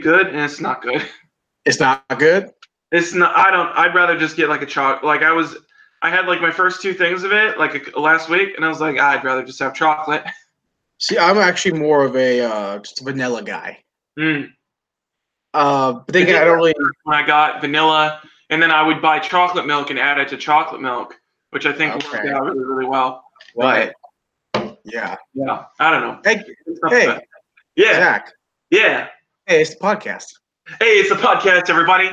good, and it's not good. It's not good. It's not. I'd rather just get like a chocolate. Like I had like my first two things of it like last week, and I was like, I'd rather just have chocolate. See, I'm actually more of a just a vanilla guy. Mm. But then again, I don't really. When I got vanilla, and then I would buy chocolate milk and add it to chocolate milk, which I think worked out really, really well. Right. Yeah. Yeah. I don't know. Hey. Yeah. Zach. Yeah. Hey, it's the podcast. Hey, it's the podcast, everybody.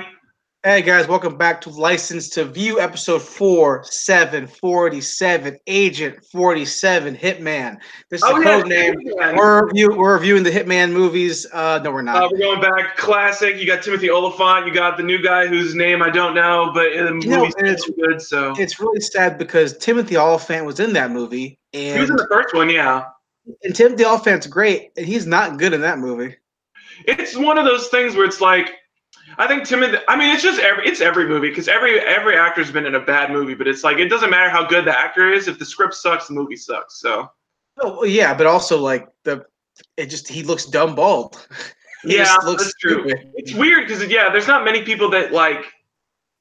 Hey guys, welcome back to License to View, episode 4747, Agent 47, Hitman. This is the code name. We're reviewing the Hitman movies. No, we're not. We're going back classic. You got Timothy Oliphant. You got the new guy whose name I don't know, but in the movie's good. So it's really sad because Timothy Oliphant was in that movie, and he was in the first one, yeah. And Timothy Oliphant's great, and he's not good in that movie. It's one of those things where it's like, I think Timothy. I mean, it's every movie because every actor's been in a bad movie, but it's like it doesn't matter how good the actor is if the script sucks, the movie sucks. So. Oh yeah, but also like he looks dumb bald. Yeah, that's true. It's weird because there's not many people that like,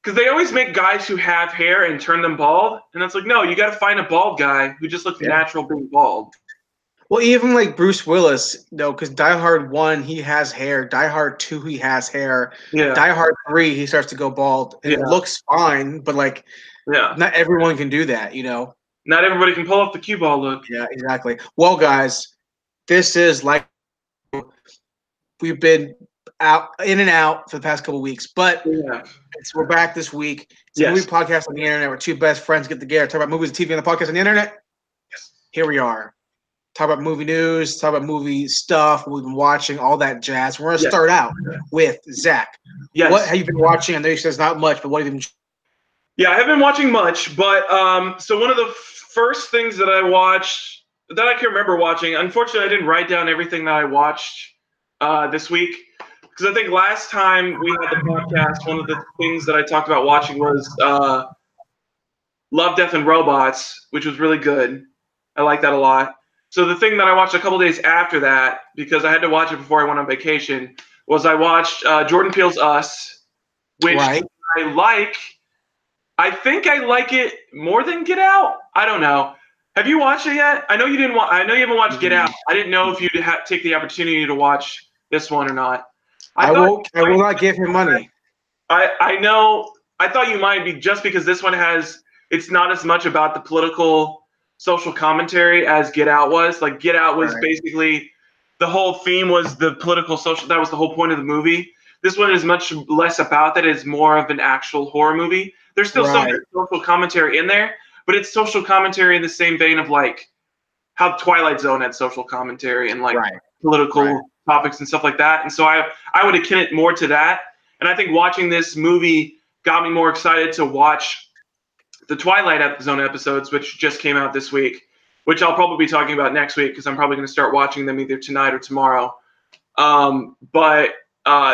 because they always make guys who have hair and turn them bald, and it's like no, you got to find a bald guy who just looks natural being bald. Well, even like Bruce Willis, though, because Die Hard 1, he has hair. Die Hard 2, he has hair. Yeah. Die Hard 3, he starts to go bald. And it looks fine, but like, not everyone can do that, you know? Not everybody can pull off the cue ball look. Yeah, exactly. Well, guys, this is like we've been in and out for the past couple of weeks, but we're back this week. It's a movie podcast on the internet where two best friends get together, talk about movies and TV on the podcast on the internet. Yes. Here we are. Talk about movie news, talk about movie stuff, what we've been watching, all that jazz. We're going to start out with Zach. Yes. What have you been watching? I know you said it's not much, but what have you been? Yeah, I haven't been watching much, but so one of the first things that I watched that I can remember watching, unfortunately, I didn't write down everything that I watched this week because I think last time we had the podcast, one of the things that I talked about watching was Love, Death, and Robots, which was really good. I like that a lot. So the thing that I watched a couple days after that, because I had to watch it before I went on vacation, was I watched Jordan Peele's Us, which I like. I think I like it more than Get Out. I don't know. Have you watched it yet? I know you didn't. I know you haven't watched Get Out. I didn't know if you'd take the opportunity to watch this one or not. I will not give him money. I know. I thought you might be just because this one it's not as much about the political social commentary as Get Out was. Like Get Out was basically the whole theme was the political social. That was the whole point of the movie. This one is much less about that. It's more of an actual horror movie. There's still some social commentary in there, but it's social commentary in the same vein of like how Twilight Zone had social commentary and like political topics and stuff like that. And so I would akin it more to that. And I think watching this movie got me more excited to watch the Twilight Zone episodes, which just came out this week, which I'll probably be talking about next week because I'm probably going to start watching them either tonight or tomorrow. But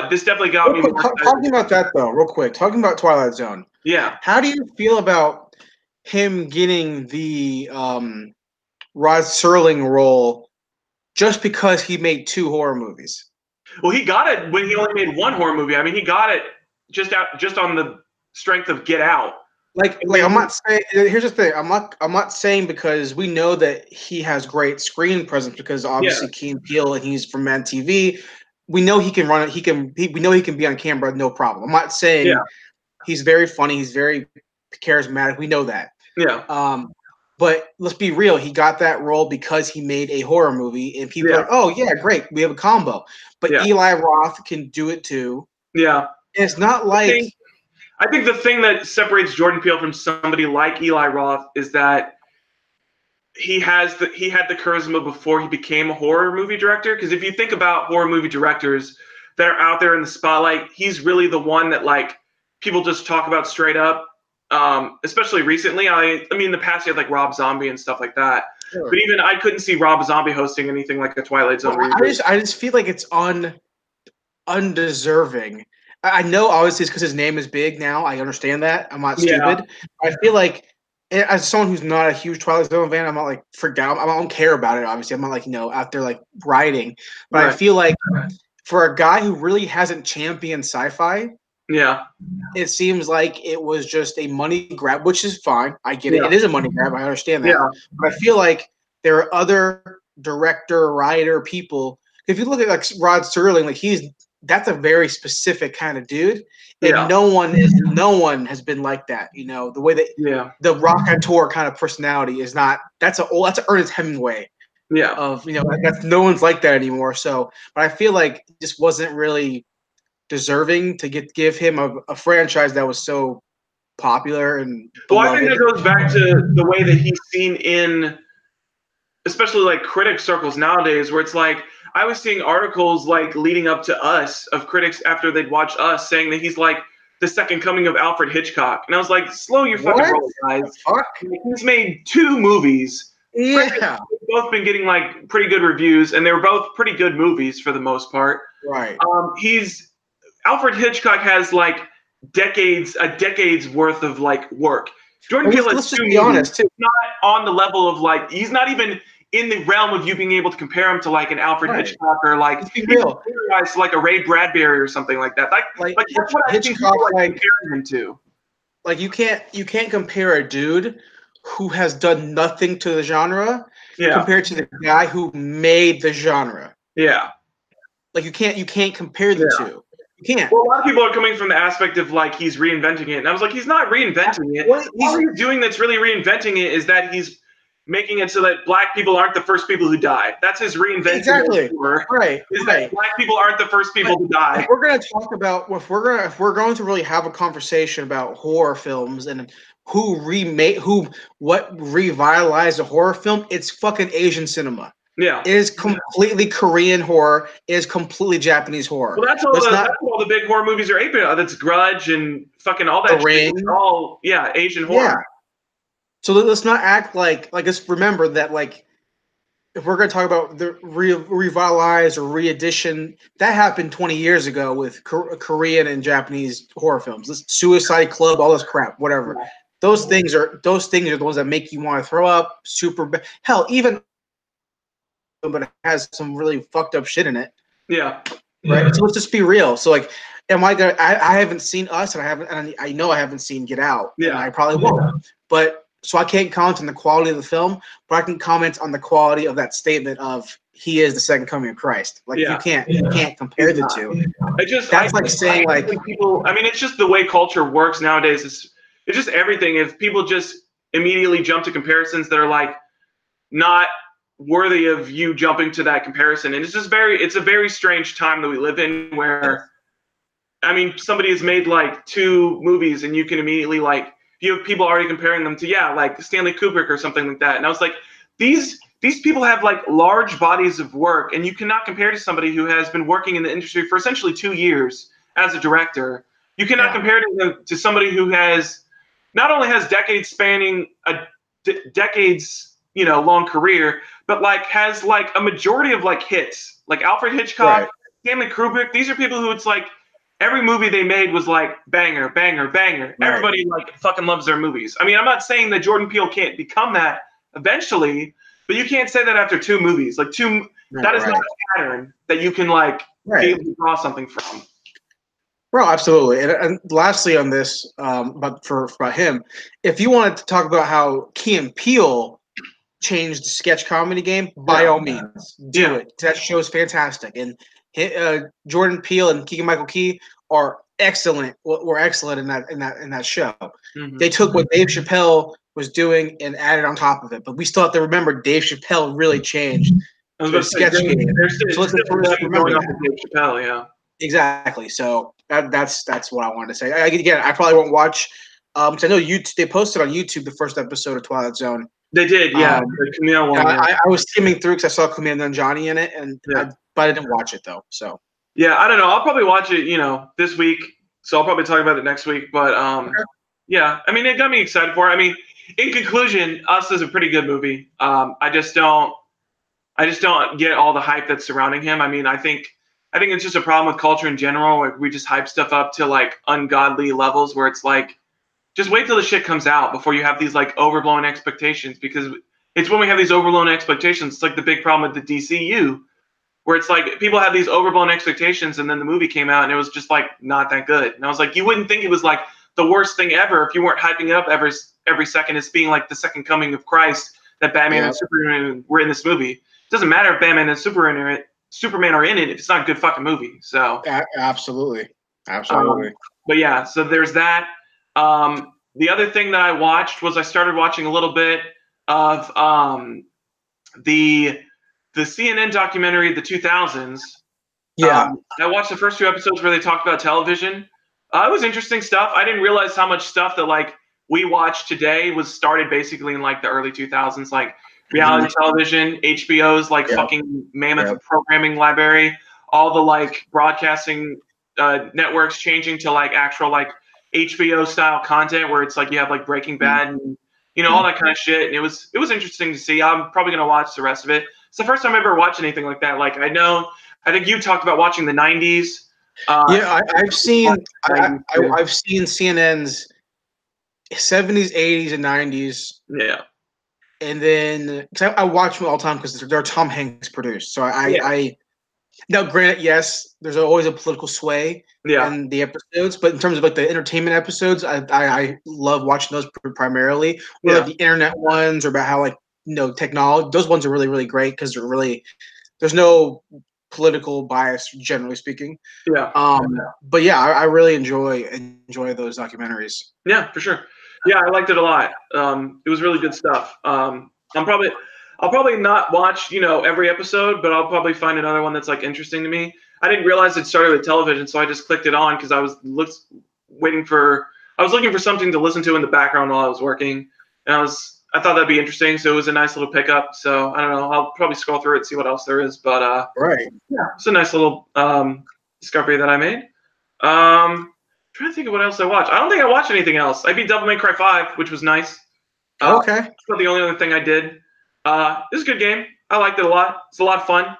this definitely got me more excited. Talking about that, though, real quick. Talking about Twilight Zone. Yeah. How do you feel about him getting the Rod Serling role just because he made 2 horror movies? Well, he got it when he only made 1 horror movie. I mean, he got it just on the strength of Get Out. Like I'm not saying. Here's the thing. I'm not saying because we know that he has great screen presence because obviously Key and Peele and he's from Mad TV. We know he can run it. We know he can be on camera, no problem. I'm not saying he's very funny. He's very charismatic. We know that. Yeah. But let's be real. He got that role because he made a horror movie, and people are like, "Oh yeah, great. We have a combo." But Eli Roth can do it too. Yeah. And it's not like. I think the thing that separates Jordan Peele from somebody like Eli Roth is that he had the charisma before he became a horror movie director. Because if you think about horror movie directors that are out there in the spotlight, he's really the one that like people just talk about straight up. Especially recently, I mean, in the past he had like Rob Zombie and stuff like that. Sure. But even I couldn't see Rob Zombie hosting anything like a Twilight Zone. Well, I just feel like it's undeserving. I know obviously it's because his name is big now. I understand that. I'm not stupid. I feel like as someone who's not a huge Twilight Zone fan, I'm not like freaked out. I don't care about it. Obviously, I'm not like out there like rioting. But I feel like for a guy who really hasn't championed sci-fi, yeah, it seems like it was just a money grab, which is fine. I get it. yeah, It is a money grab. I understand that. yeah, But I feel like there are other director, writer, people. If you look at like Rod Serling, like that's a very specific kind of dude, and yeah, no one has been like that. You know, the way that yeah, the raconteur kind of personality is not. That's an Ernest Hemingway yeah. of that's no one's like that anymore. So, but I feel like this wasn't really deserving to give him a franchise that was so popular and Well, I think beloved. that goes back to the way that he's seen in, especially like critic circles nowadays, where it's like I was seeing articles like leading up to Us of critics after they'd watched Us saying that he's like the second coming of Alfred Hitchcock, and I was like, slow your fucking What roll, the guys. fuck? He's made 2 movies. Yeah. They've both been getting like pretty good reviews, and they were both pretty good movies for the most part. Right. He's Alfred Hitchcock has like a decade's worth of like work. Jordan Well, Peele has let's just two be movies. honest too. Not on the level of like he's not even in the realm of you being able to compare him to like an Alfred Right. Hitchcock or like Let's be real. to like a Ray Bradbury or something like that. Like that's what I think people like comparing him to. Like you can't compare a dude who has done nothing to the genre Yeah, compared to the guy who made the genre. yeah, Like you can't compare the yeah. two. You can't. Well, a lot of people are coming from the aspect of like he's reinventing it, and I was like, he's not reinventing it. What All he's doing that's really reinventing it is that he's making it so that black people aren't the first people who die. That's his reinvention. Exactly. Right. Is Right. that black people aren't the first people to die. If we're gonna talk about if we're going to really have a conversation about horror films and what revitalized a horror film, it's fucking Asian cinema. Yeah. It is completely Korean horror. It is completely Japanese horror. Well, that's all the big horror movies are aping. That's Grudge and fucking all that. The Ring. Shit. All Asian horror. Yeah. So let's not act like let's remember that like if we're going to talk about the revitalized or re-edition, that happened 20 years ago with Korean and Japanese horror films. This Suicide Club, all this crap, whatever. Yeah. Those things are the ones that make you want to throw up. Hell, even but it has some really fucked up shit in it. Yeah. Right. So let's just be real. So like, am I gonna? I haven't seen Us, and I know I haven't seen Get Out. Yeah. And I probably won't. But so I can't comment on the quality of the film, but I can comment on the quality of that statement of he is the second coming of Christ. Like you can't compare the two. That's like saying like people. I mean, it's just the way culture works nowadays. It's just everything. If people just immediately jump to comparisons that are like not worthy of you jumping to that comparison, and it's a very strange time that we live in where, I mean, somebody has made like 2 movies and you can immediately like you have people already comparing them to like Stanley Kubrick or something like that, and I was like, these people have like large bodies of work, and you cannot compare to somebody who has been working in the industry for essentially 2 years as a director. You cannot compare to somebody who has not only has decades spanning decades long career, but like has like a majority of like hits, like Alfred Hitchcock, Stanley Kubrick. These are people who it's like every movie they made was like banger, banger, banger. Right. Everybody like fucking loves their movies. I mean, I'm not saying that Jordan Peele can't become that eventually, but you can't say that after 2 movies. Like that is not a pattern that you can like be able to draw something from. Well, absolutely. And lastly on this, but for him, if you wanted to talk about how Key and Peele changed the sketch comedy game, by all means, do it. That show's fantastic. And Jordan Peele and Keegan-Michael Key are excellent. Were excellent in that show. Mm-hmm. They took what Dave Chappelle was doing and added on top of it. But we still have to rember Dave Chappelle really changed the sketch game. So let's remember that. Dave Chappelle, yeah. Exactly. So that's what I wanted to say. Again, I probably won't watch because I know they posted on YouTube the first episode of Twilight Zone. They did, yeah. The Camille one. I was skimming through because I saw Camille and Johnny in it, but I didn't watch it though. So yeah, I don't know. I'll probably watch it, this week. So I'll probably talk about it next week. But yeah, I mean, it got me excited for it. I mean, in conclusion, Us is a pretty good movie. I just don't get all the hype that's surrounding him. I mean, I think it's just a problem with culture in general. Like we just hype stuff up to like ungodly levels where it's like, just wait till the shit comes out before you have these like overblown expectations, because it's when we have these overblown expectations. It's like the big problem with the DCU, where it's like people had these overblown expectations, and then the movie came out and it was just like not that good. And I was like, you wouldn't think it was like the worst thing ever if you weren't hyping it up every second as being like the second coming of Christ that Batman and Superman were in this movie. It doesn't matter if Batman and Superman are in it if it's not a good fucking movie. So absolutely. But yeah, so there's that. The other thing that I watched was I started watching a little bit of the CNN documentary, the 2000s. Yeah. I watched the first 2 episodes where they talked about television. It was interesting stuff. I didn't realize how much stuff that like we watch today was started basically in like the early 2000s, like reality television, HBO's like fucking mammoth programming library, all the like broadcasting networks changing to like actual like HBO style content where it's like you have like Breaking Bad and all that kind of shit. And it was interesting to see. I'm probably gonna watch the rest of it. It's the first time I ever watched anything like that. Like I think you talked about watching the 90s. I've seen CNN's 70s, 80s, and 90s. Yeah. And then because I watch them all the time because they're Tom Hanks produced. So I now granted, yes, there's always a political sway in the episodes, but in terms of like the entertainment episodes, I love watching those primarily. Or like the internet ones, or about how like technology. Those ones are really, really great because there's no political bias, generally speaking. Yeah. But yeah, I really enjoy those documentaries. Yeah, for sure. Yeah, I liked it a lot. It was really good stuff. I'll probably not watch, every episode, but I'll probably find another one that's like interesting to me. I didn't realize it started with television, so I just clicked it on because I was looking for something to listen to in the background while I was working, and I thought that'd be interesting. So it was a nice little pickup. So I don't know. I'll probably scroll through it and see what else there is. But yeah, it's a nice little discovery that I made. Trying to think of what else I watched. I don't think I watched anything else. I beat Devil May Cry 5, which was nice. Okay. That's about the only other thing I did. It's a good game. I liked it a lot. It's a lot of fun.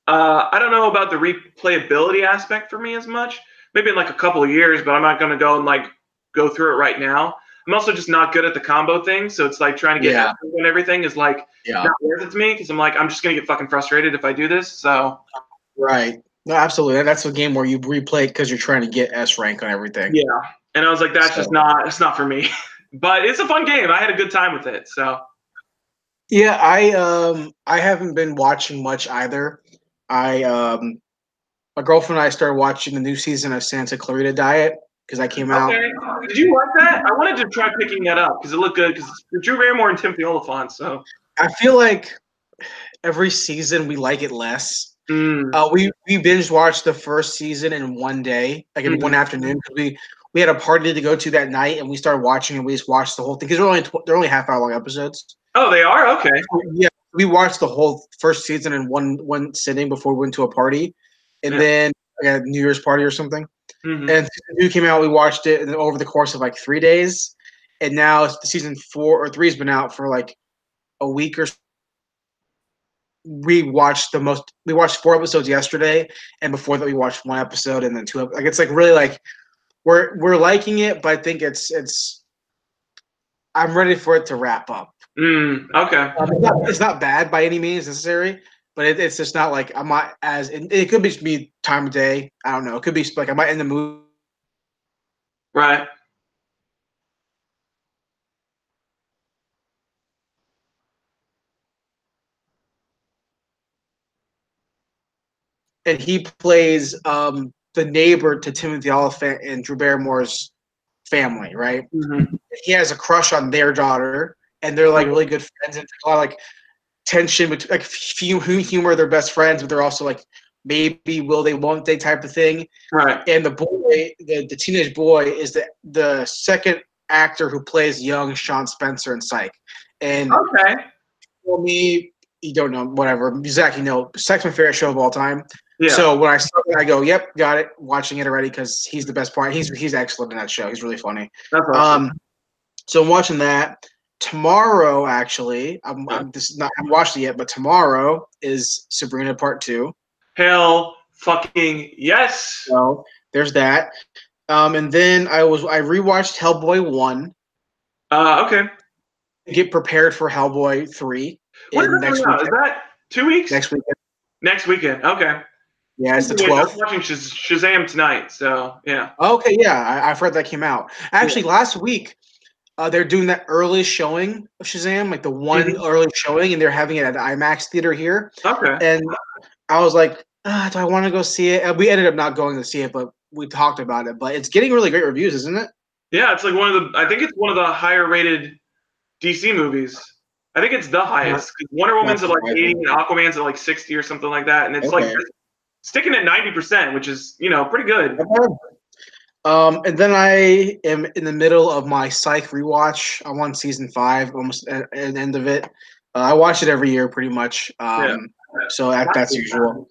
I don't know about the replayability aspect for me as much. Maybe in like a couple of years, but I'm not going to go and like go through it right now. I'm also just not good at the combo thing, so it's like trying to get and everything is like not worth it to me because I'm just going to get fucking frustrated if I do this. So right. No, absolutely. That's a game where you replay it because you're trying to get S rank on everything. Yeah, and I was like, it's not for me. But it's a fun game. I had a good time with it. So yeah, I haven't been watching much either. My girlfriend and I started watching the new season of Santa Clarita Diet because that came out. Did you like that? I wanted to try picking that up because it looked good because Drew Barrymore and Timothy Olyphant. So I feel like every season we like it less. We binge watched the first season in one day, like in one afternoon. We had a party to go to that night, and we started watching, and we just watched the whole thing because they're only half-hour long episodes. Oh, they are? Okay. Yeah, we watched the whole first season in one sitting before we went to a party, and then a New Year's party or something. And season 2 came out. We watched it over the course of like 3 days, and now season 4 or 3 has been out for like a week or so. We watched 4 episodes yesterday, and before that we watched 1 episode and then 2. Like it's like really like we're liking it, but I think it's I'm ready for it to wrap up. Okay. It's not bad by any means necessary, but it's just not like I'm not as. It could be just me time of day. I don't know. It could be like I might in the mood. Right. And he plays the neighbor to Timothy Olyphant and Drew Barrymore's family, right? He has a crush on their daughter, and they're like really good friends. And a lot of like tension between like humor. They're best friends, but they're also like maybe will they, won't they type of thing. Right. And the boy, the teenage boy, is the second actor who plays young Sean Spencer in Psych. And for me, you don't know, whatever. Zach, Sex My Favorite show of all time. Yeah. So when I saw it, I go, yep, got it. Watching it already because he's the best part. He's excellent in that show. He's really funny. That's awesome. So I'm watching that. Tomorrow, actually, I haven't watched it yet, but tomorrow is Sabrina Part 2. Hell fucking yes. So there's that. And then I rewatched Hellboy 1. Okay. Get prepared for Hellboy 3. When is that coming out? Is that 2 weeks? Next week. Next weekend. Okay. Yeah, it's the I'm 12th. watching Shazam tonight, so yeah. Okay, yeah, I've heard that came out. Actually, last week, they're doing that early showing of Shazam, like the one early showing, and they're having it at the IMAX theater here. Okay. And I was like, do I want to go see it? And we ended up not going to see it, but we talked about it. But it's getting really great reviews, isn't it? Yeah, it's like I think it's one of the higher rated DC movies. I think it's the highest. Wonder Woman's at like 80 and Aquaman's at like 60 or something like that. And it's like sticking at 90%, which is, pretty good. And then I am in the middle of my Psych rewatch. I'm on season 5, almost at the end of it. I watch it every year pretty much. So that's usual.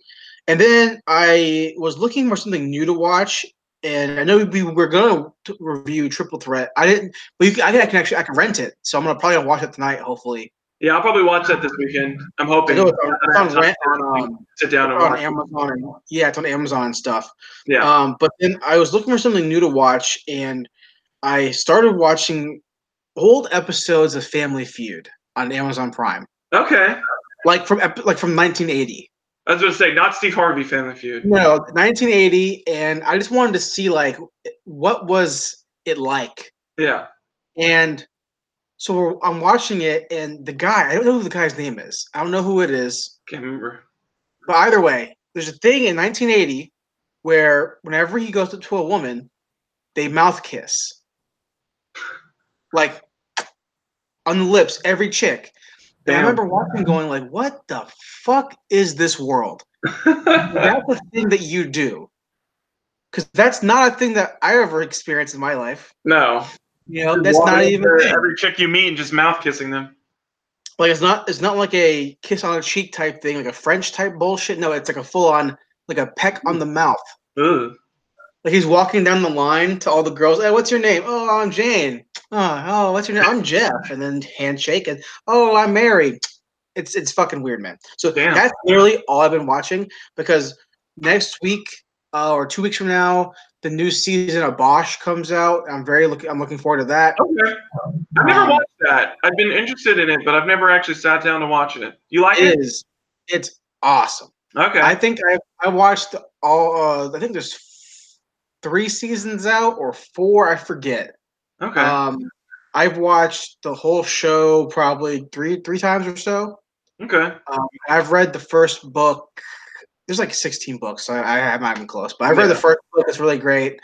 And then I was looking for something new to watch, and I know we were going to review Triple Threat. I didn't, but I can rent it, so I'm gonna probably watch it tonight, hopefully. Yeah, I'll probably watch that this weekend. I'm hoping. I know it's on rent on sit down and watch Amazon. It's on Amazon and stuff. Yeah. But then I was looking for something new to watch, and I started watching old episodes of Family Feud on Amazon Prime. Okay. Like from 1980. I was going to say, not Steve Harvey Family Feud. No, 1980, and I just wanted to see like what was it like. Yeah. And so I'm watching it, and the guy, I don't know who the guy's name is. I don't know who it is. Can't remember. But either way, there's a thing in 1980 where whenever he goes up to a woman, they mouth kiss. Like on the lips, every chick. And I remember watching going like, what the fuck is this world? That's a thing that you do. Because that's not a thing that I ever experienced in my life. No. That's not even every chick you meet and just mouth kissing them. Like it's not like a kiss on the cheek type thing, like a French type bullshit. No, it's like a full on like a peck on the mouth. Ugh. Like he's walking down the line to all the girls. Hey, what's your name? Oh, I'm Jane. Oh, what's your name? I'm Jeff. And then handshake and I'm Mary. It's fucking weird, man. So that's literally all I've been watching because next week or 2 weeks from now, the new season of Bosch comes out. I'm looking forward to that. Okay. I've never watched that. I've been interested in it, but I've never actually sat down to watch it. You like it? It's awesome. Okay. I think I watched all. I think there's 3 seasons out or 4. I forget. Okay. I've watched the whole show probably three times or so. Okay. I've read the first book. There's like 16 books, so I'm not even close. But I've read the first book. It's really great.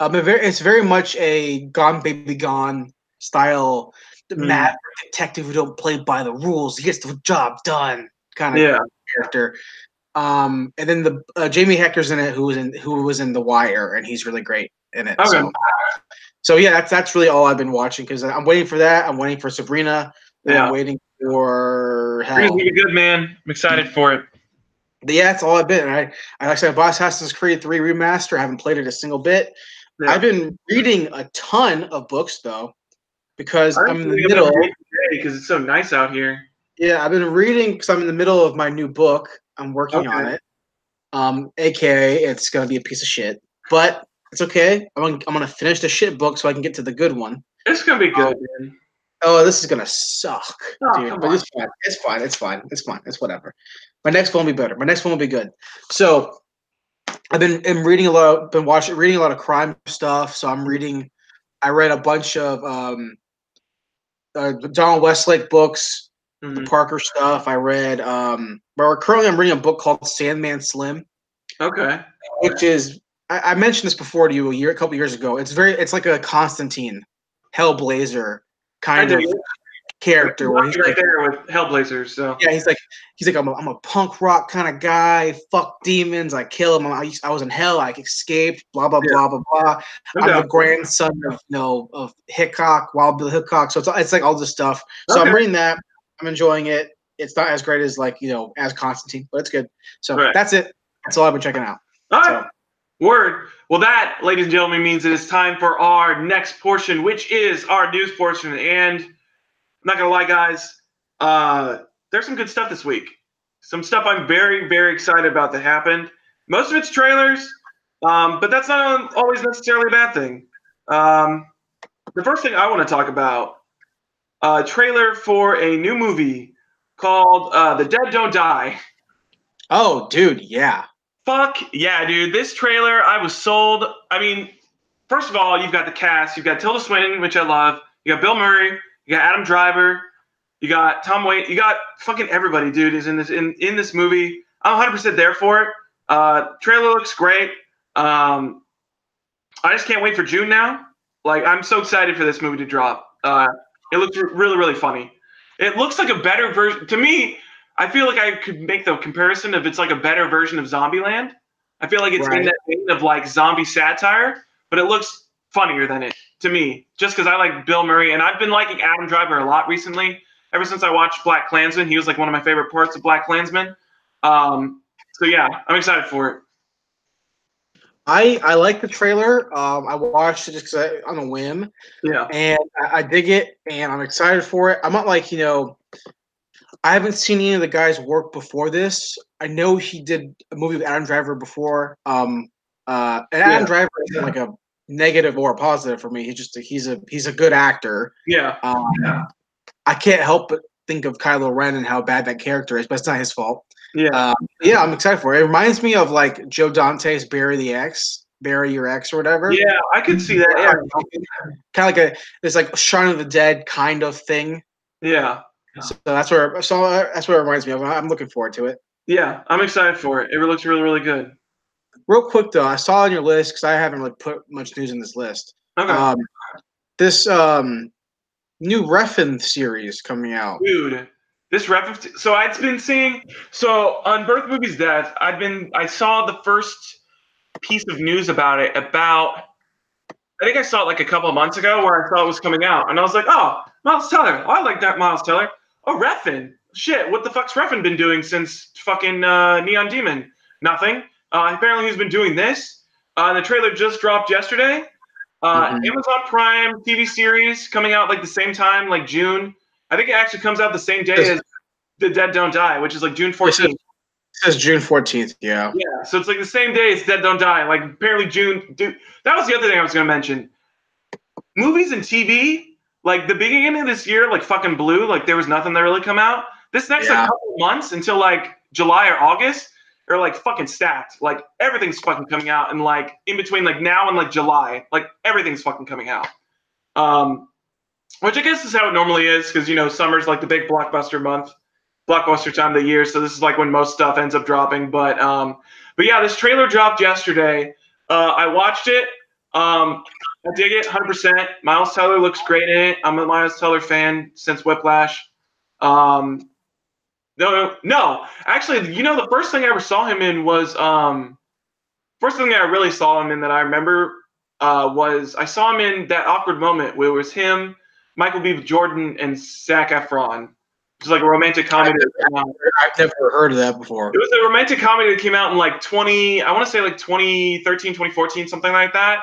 It's very much a Gone Baby Gone style. The mad detective who don't play by the rules. He gets the job done kind of character. And then the Jamie Hector's in it, who was in The Wire, and he's really great in it. Okay. So yeah, that's really all I've been watching because I'm waiting for that. I'm waiting for Sabrina. Yeah. I'm waiting for Sabrina's gonna be good, man. I'm excited for it. But yeah, that's all I've been. I like I said, I bought Assassin's Creed 3 remaster. I haven't played it a single bit. Yeah. I've been reading a ton of books though, because I'm in the middle. Because it's so nice out here. Yeah, I've been reading because I'm in the middle of my new book. I'm working on it. AKA it's gonna be a piece of shit, but it's okay. I'm gonna finish the shit book so I can get to the good one. It's gonna be good, man. Oh, this is gonna suck, dude. But it's fine. It's whatever. My next one will be better. My next one will be good. So I've been reading a lot. Reading a lot of crime stuff. So I read a bunch of Donald Westlake books, the Parker stuff. I read. Currently, I'm reading a book called Sandman Slim. Okay. Which is I mentioned this before to you a couple years ago. It's like a Constantine, Hellblazer kind of character where he's right there with Hellblazers. So yeah, he's like I'm a punk rock kind of guy. Fuck demons, I kill them. I was in hell. I escaped. Blah blah blah blah blah. I'm the grandson of of Hickok, Wild Bill Hickok. So it's like all this stuff. So I'm reading that. I'm enjoying it. It's not as great as as Constantine, but it's good. So that's it. That's all I've been checking out. All right. Word. Well, that, ladies and gentlemen, means it is time for our next portion, which is our news portion. And I'm not gonna lie, guys, there's some good stuff this week. Some stuff I'm very, very excited about that happened. Most of it's trailers, but that's not always necessarily a bad thing. The first thing I want to talk about, a trailer for a new movie called The Dead Don't Die. Oh, dude, yeah. Fuck yeah, dude. This trailer, I was sold. I mean, first of all, you've got the cast. You've got Tilda Swinton, which I love. You got Bill Murray. You got Adam Driver. You got Tom Waits. You got fucking everybody, dude, is in this movie. I'm 100% there for it. Trailer looks great. I just can't wait for June now. Like, I'm so excited for this movie to drop. It looks really, really funny. It looks like a better version. To me, I feel like I could make the comparison if it's like a better version of Zombieland. I feel like it's in that vein of like zombie satire, but it looks funnier than it to me. Just because I like Bill Murray and I've been liking Adam Driver a lot recently. Ever since I watched Black Klansman, he was like one of my favorite parts of Black Klansman. So yeah, I'm excited for it. I like the trailer. I watched it just on a whim. Yeah. And I dig it, and I'm excited for it. I'm not like, I haven't seen any of the guys work before this. I know he did a movie with Adam Driver before. And Adam Driver isn't like a negative or a positive for me. He's a good actor. Yeah. I can't help but think of Kylo Ren and how bad that character is, but it's not his fault. Yeah. Yeah, I'm excited for it. It reminds me of like Joe Dante's Bury Your Ex or whatever. Yeah, I could see that. Yeah. Kind of like it's like Shaun of the Dead kind of thing. Yeah. So that's where it reminds me of. I'm looking forward to it. Yeah, I'm excited for it. It looks really, really good. Real quick though, I saw on your list because I haven't really put much news in this list. Okay. This new Refn series coming out. Dude, this Refn. So I'd been seeing. So on Birth Movie's death, I saw the first piece of news about it about. I think I saw it like a couple of months ago where I saw it was coming out, and I was like, "Oh, Miles Teller. Oh, I like that Miles Teller. Oh, Refn. Shit, what the fuck's Refn been doing since fucking Neon Demon? Nothing. Apparently he's been doing this. The trailer just dropped yesterday. Amazon Prime TV series coming out like the same time, like June. I think it actually comes out the same day as The Dead Don't Die, which is like June 14th. It says June 14th, yeah. Yeah, so it's like the same day as Dead Don't Die. Like apparently June. Dude, that was the other thing I was going to mention. Movies and TV, like the beginning of this year, like fucking blew. Like there was nothing that really come out. This next like couple of months until like July or August are like fucking stacked. Like everything's fucking coming out, and like in between like now and like July, like everything's fucking coming out. Which I guess is how it normally is because summer's like the big blockbuster time of the year. So this is like when most stuff ends up dropping. But yeah, this trailer dropped yesterday. I watched it. I dig it 100%. Miles Teller looks great in it. I'm a Miles Teller fan since Whiplash. No. Actually, the first thing I ever saw him in was first thing I really saw him in that I remember was I saw him in That Awkward Moment where it was him, Michael B. Jordan, and Zac Efron. Which is like a romantic comedy. I've never heard of that before. It was a romantic comedy that came out in like I want to say like 2013, 2014, something like that.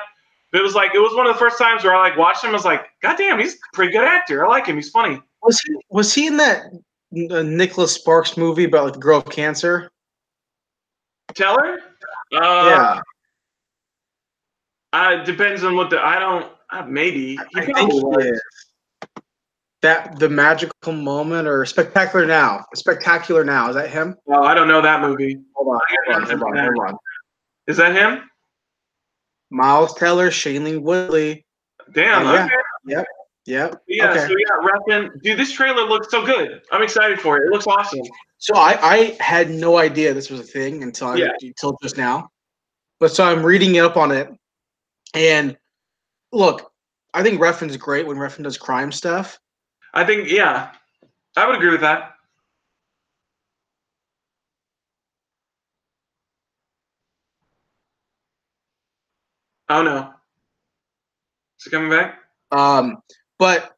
But it was one of the first times where I like watched him. I was like, God damn, he's a pretty good actor. I like him. He's funny. Was he in that Nicholas Sparks movie about like the girl with cancer? Teller? Yeah. Depends on what maybe. I think he is. That The Magical Moment or Spectacular Now. Spectacular Now. Is that him? Oh, I don't know that movie. Hold on. Is that him? Miles Teller, Shailene Woodley. Damn. Yeah. Okay. Yep. Yeah. Okay. So yeah, Refn. Dude, this trailer looks so good. I'm excited for it. It looks awesome. So I had no idea this was a thing until just now. But so I'm reading up on it, and look, I think Refn's great when Refn does crime stuff. I think, yeah, I would agree with that. Oh no, is it coming back? But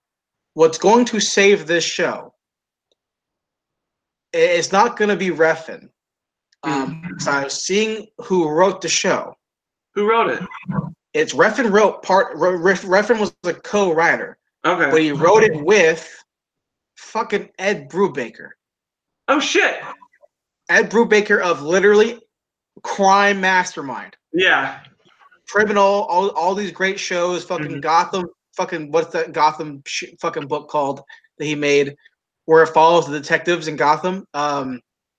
what's going to save this show? It's not going to be Refn. So I was seeing who wrote the show. Who wrote it? It's Refn wrote part. Refn was the co-writer. Okay. But he wrote it with fucking Ed Brubaker. Oh shit. Ed Brubaker of literally Crime Mastermind. Yeah. Criminal, all these great shows, fucking Gotham, fucking what's that Gotham fucking book called that he made where it follows the detectives in Gotham?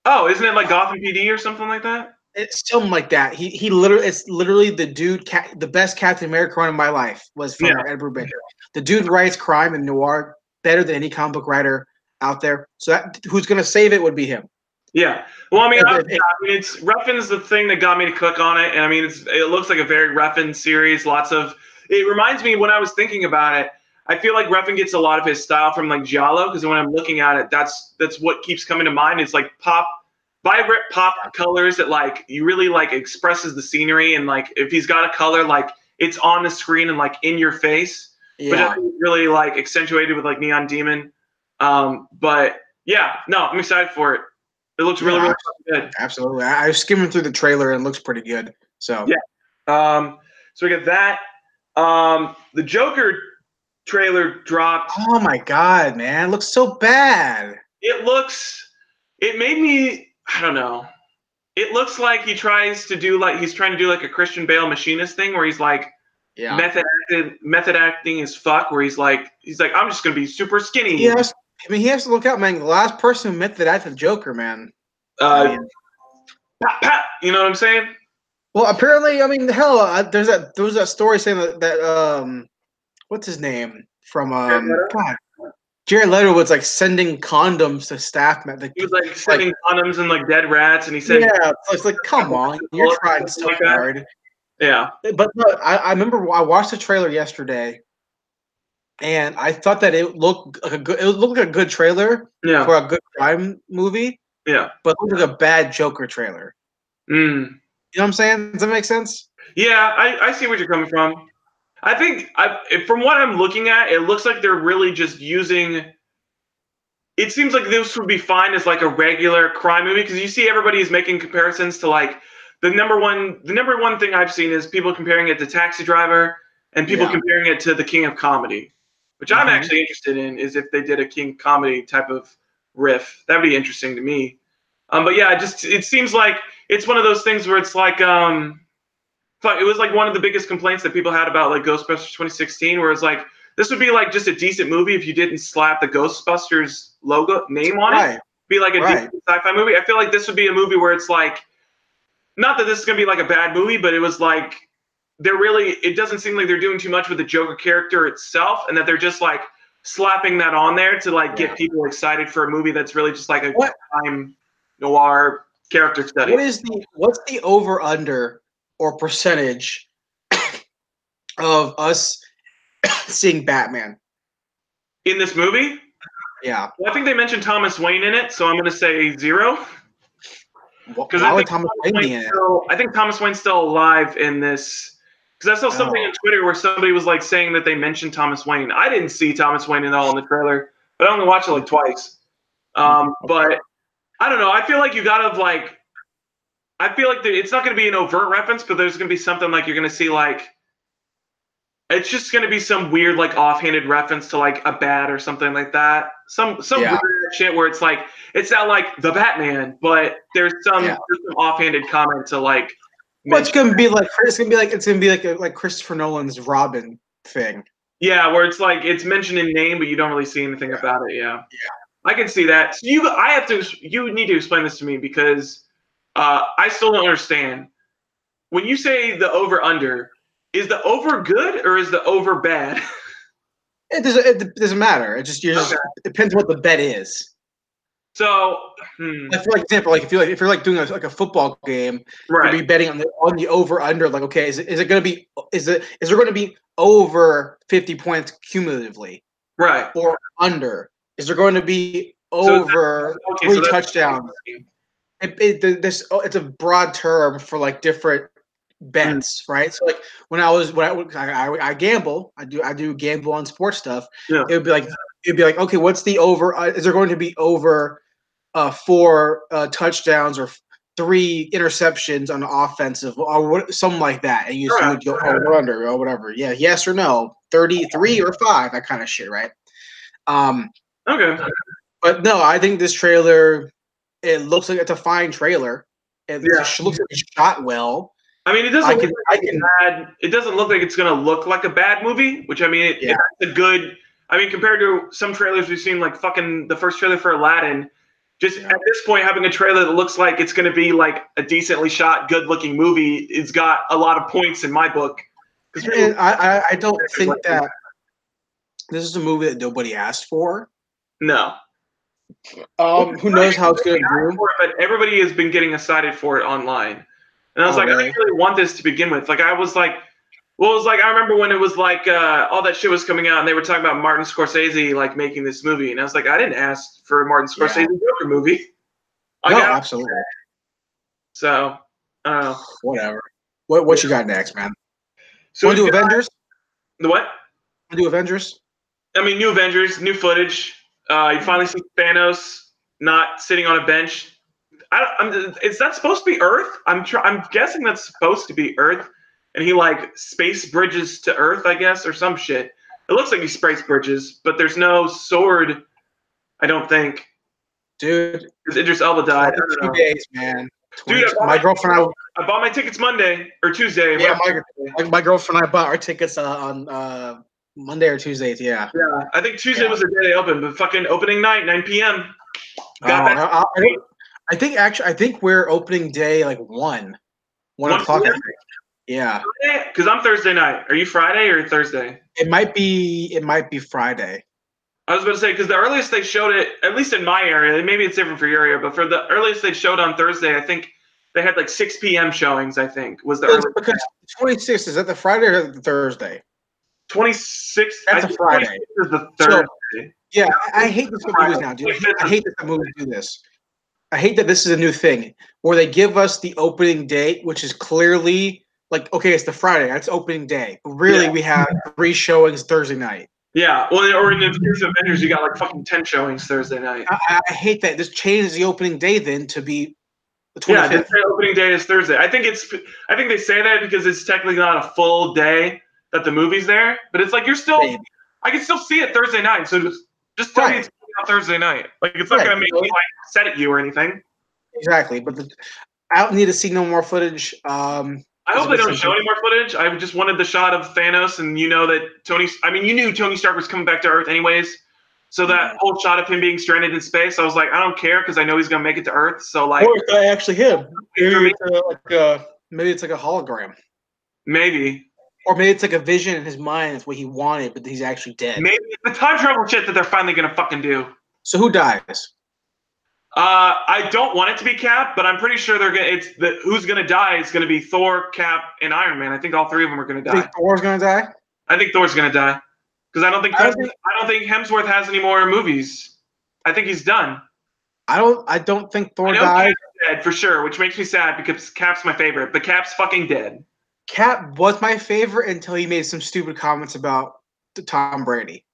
Oh, isn't it like Gotham PD or something like that? It's something like that. He literally, it's literally the dude, the best Captain America run of my life was from Yeah. Edward Baker. The dude writes crime and noir better than any comic book writer out there. So that, who's gonna save it would be him. Yeah. Well, I mean, If- if- it's Ruffin's the thing that got me to click on it, and I mean, it looks like a very Ruffin series. Lots of it reminds me when I was thinking about it. I feel like Ruffin gets a lot of his style from like Giallo because when I'm looking at it, that's what keeps coming to mind. It's like vibrant pop colors that like you really like expresses the scenery, and like if he's got a color like it's on the screen and like in your face, which I yeah, think is really like accentuated with like Neon Demon. But yeah, no, I'm excited for it. It looks really, yeah, really good. absolutely. I was skimming through the trailer and it looks pretty good. So Yeah. So we got that. The Joker trailer dropped. oh my god, man, it looks so bad. It looks. It made me. I don't know. It looks like he's trying to do like a Christian Bale machinist thing where he's like Yeah, method acting as fuck. Where he's like I'm just gonna be super skinny. he has to look out, man. The last person who met that the Joker, man. I Uh, mean, pat, pat, you know what I'm saying? well, apparently, I mean, hell, there was that story saying that what's his name from God, Jared Leto was like sending condoms to staff. He was like sending condoms and like dead rats, and he said, yeah, it's like, come on, you're trying so like hard. Yeah. But no, I remember I watched the trailer yesterday, and I thought that it looked like a good. It looked like a good trailer Yeah. for a good crime movie, Yeah. but it looked like a bad Joker trailer. Mm. You know what I'm saying? Does that make sense? Yeah, I see where you're coming from. I think from what I'm looking at, it looks like they're really just using. It seems like this would be fine as like a regular crime movie because you see everybody is making comparisons to like the number one thing I've seen is people comparing it to Taxi Driver and people Yeah. comparing it to the King of Comedy, which I'm actually interested in is if they did a King Comedy type of riff. That'd be interesting to me. But yeah, it seems like it's one of those things where it's like it was like one of the biggest complaints that people had about like Ghostbusters 2016, where it's like this would be like just a decent movie if you didn't slap the Ghostbusters logo name on it. Be like a decent sci-fi movie. I feel like this would be a movie where it's like, not that this is gonna be like a bad movie, but it was like it doesn't seem like they're doing too much with the Joker character itself, and that they're just like slapping that on there to like get people excited for a movie that's really just like a crime noir character study. What's the over under or percentage of us seeing Batman in this movie? Yeah. Well, I think they mentioned Thomas Wayne in it, so I'm going to say 0. Because why would Thomas Wayne be in it? I think Thomas Wayne's still alive in this. Because I saw something on Twitter where somebody was like saying that they mentioned Thomas Wayne. I didn't see Thomas Wayne at all in the trailer, but I only watched it like twice. But I don't know. I feel like you gotta like. I feel like it's not going to be an overt reference, but there's going to be something like you're going to see like. It's just going to be some weird like offhanded reference to like a bat or something like that. Some weird shit where it's like it's not like the Batman, but there's some offhanded comment to like. Well, it's gonna be like Christopher Nolan's Robin thing. Yeah, where it's like it's mentioned in name, but you don't really see anything about it. Yeah, I can see that. So you need to explain this to me because I still don't understand. When you say the over under, is the over good or is the over bad? It doesn't matter. It just it depends what the bet is. So, like for example, like if you're like doing like a football game, right? You'll be betting on the over under. Like, okay, is there going to be over 50 points cumulatively, right? Or under? Is there going to be over 3 touchdowns? It's a broad term for like different bets, right? So like when I gamble, I do gamble on sports stuff. Yeah. It'd be like, okay, what's the over? Is there going to be over 4 touchdowns or 3 interceptions on the offensive or something like that? And you would go over under or whatever. Yeah, yes or no, 33 or 5, that kind of shit, right? Okay. But no, I think this trailer, it looks like it's a fine trailer. It looks like it's shot well. I mean, it doesn't. It doesn't look like it's going to look like a bad movie. Which I mean, it's a good. I mean, compared to some trailers we've seen, like fucking the first trailer for Aladdin, Just at this point, having a trailer that looks like it's going to be like a decently shot, good-looking movie, it's got a lot of points in my book. And I don't think that this is a movie that nobody asked for. No. Who knows how it's going to do? But everybody has been getting excited for it online, and I was like, really? I didn't really want this to begin with. Like, I was like, well, it was like I remember when it was like all that shit was coming out, and they were talking about Martin Scorsese like making this movie, and I was like, I didn't ask for a Martin Scorsese Joker movie. No, absolutely. So, I don't know. Whatever. What you got next, man? So want to do Avengers? The what? Want to do Avengers? I mean, new Avengers, new footage. You finally see Thanos not sitting on a bench. Is that supposed to be Earth? I'm guessing that's supposed to be Earth, and he like space bridges to Earth, I guess, or some shit. It looks like he space bridges, but there's no sword. I don't think. Dude, because Idris Elba died. 2 days, man. Dude, my girlfriend. I bought my tickets Monday or Tuesday. Yeah, my girlfriend and I bought our tickets on Monday or Tuesday. Yeah. Yeah, I think Tuesday was the day they opened, but fucking opening night, 9 p.m. I think we're opening day like 1 o'clock. I think. Yeah. Because I'm Thursday night. Are you Friday or Thursday? It might be Friday. I was about to say, because the earliest they showed it, at least in my area, maybe it's different for your area, but for the earliest they showed on Thursday, I think they had like 6 p.m. showings, I think, was the earliest. Because 26th, is that the Friday or the Thursday? 26th? That's a Friday. Is the Thursday. So, yeah, I hate this with movies now, dude. I hate that movies do this. I hate that this is a new thing, where they give us the opening date, which is clearly, like, okay, it's the Friday, that's opening day. But really, we have 3 showings Thursday night. Yeah, well, or in the case of Avengers, you got like fucking 10 showings Thursday night. I hate that. This changes the opening day then to be the 25th. Yeah, the opening day is Thursday. I think they say that because it's technically not a full day that the movie's there, but it's like I can still see it Thursday night. So just tell me it's on Thursday night. Like it's not gonna make me like set at you or anything. Exactly, but I don't need to see no more footage. I hope they don't show any more footage. I just wanted the shot of Thanos, and you know that you knew Tony Stark was coming back to Earth anyways. So that whole shot of him being stranded in space, I was like, I don't care because I know he's gonna make it to Earth. So like, or it's actually him. Maybe it's like a hologram. Maybe. Or maybe it's like a vision in his mind. It's what he wanted, but he's actually dead. Maybe it's the time travel shit that they're finally gonna fucking do. So who dies? I don't want it to be Cap, but I'm pretty sure who's gonna die is gonna be Thor, Cap, and Iron Man. I think all 3 of them are gonna die. You think Thor's gonna die? I think Thor's gonna die because I don't think Hemsworth has any more movies. I think he's done. I don't think Thor died. Cap's dead for sure, which makes me sad because Cap's my favorite, but Cap's fucking dead. Cap was my favorite until he made some stupid comments about Tom Brady.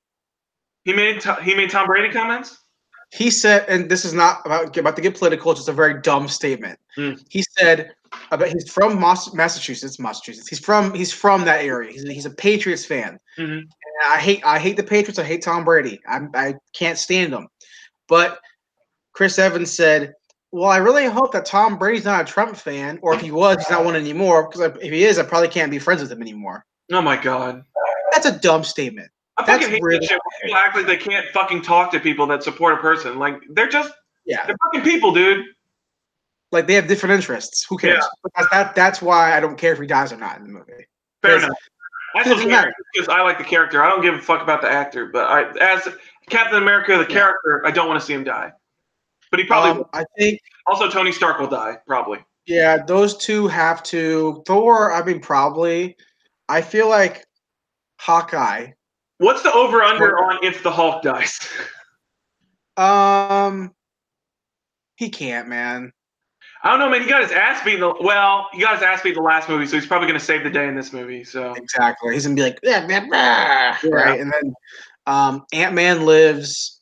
He made Tom Brady comments? He said, and this is not about to get political, just a very dumb statement. He said he's from Massachusetts. He's from that area. He's a Patriots fan. And I hate the Patriots. I hate Tom Brady. I can't stand him. But Chris Evans said, well, I really hope that Tom Brady's not a Trump fan, or if he was, he's not one anymore. Because if he is, I probably can't be friends with him anymore. Oh my God, that's a dumb statement. I fucking hate that shit when people act like they can't fucking talk to people that support a person. Like they're fucking people, dude. Like they have different interests. Who cares? Yeah. That's why I don't care if he dies or not in the movie. Fair enough. I still care because I like the character. I don't give a fuck about the actor. But as Captain America, the character, I don't want to see him die. But he probably. I think also Tony Stark will die probably. Yeah, those two have to. Thor, I mean, probably. I feel like Hawkeye. What's the over/under on if the Hulk dies? He can't, man. I don't know, man. He got his ass beat. He got his ass beat in the last movie, so he's probably going to save the day in this movie. So exactly, he's going to be like, right, and then Ant-Man lives.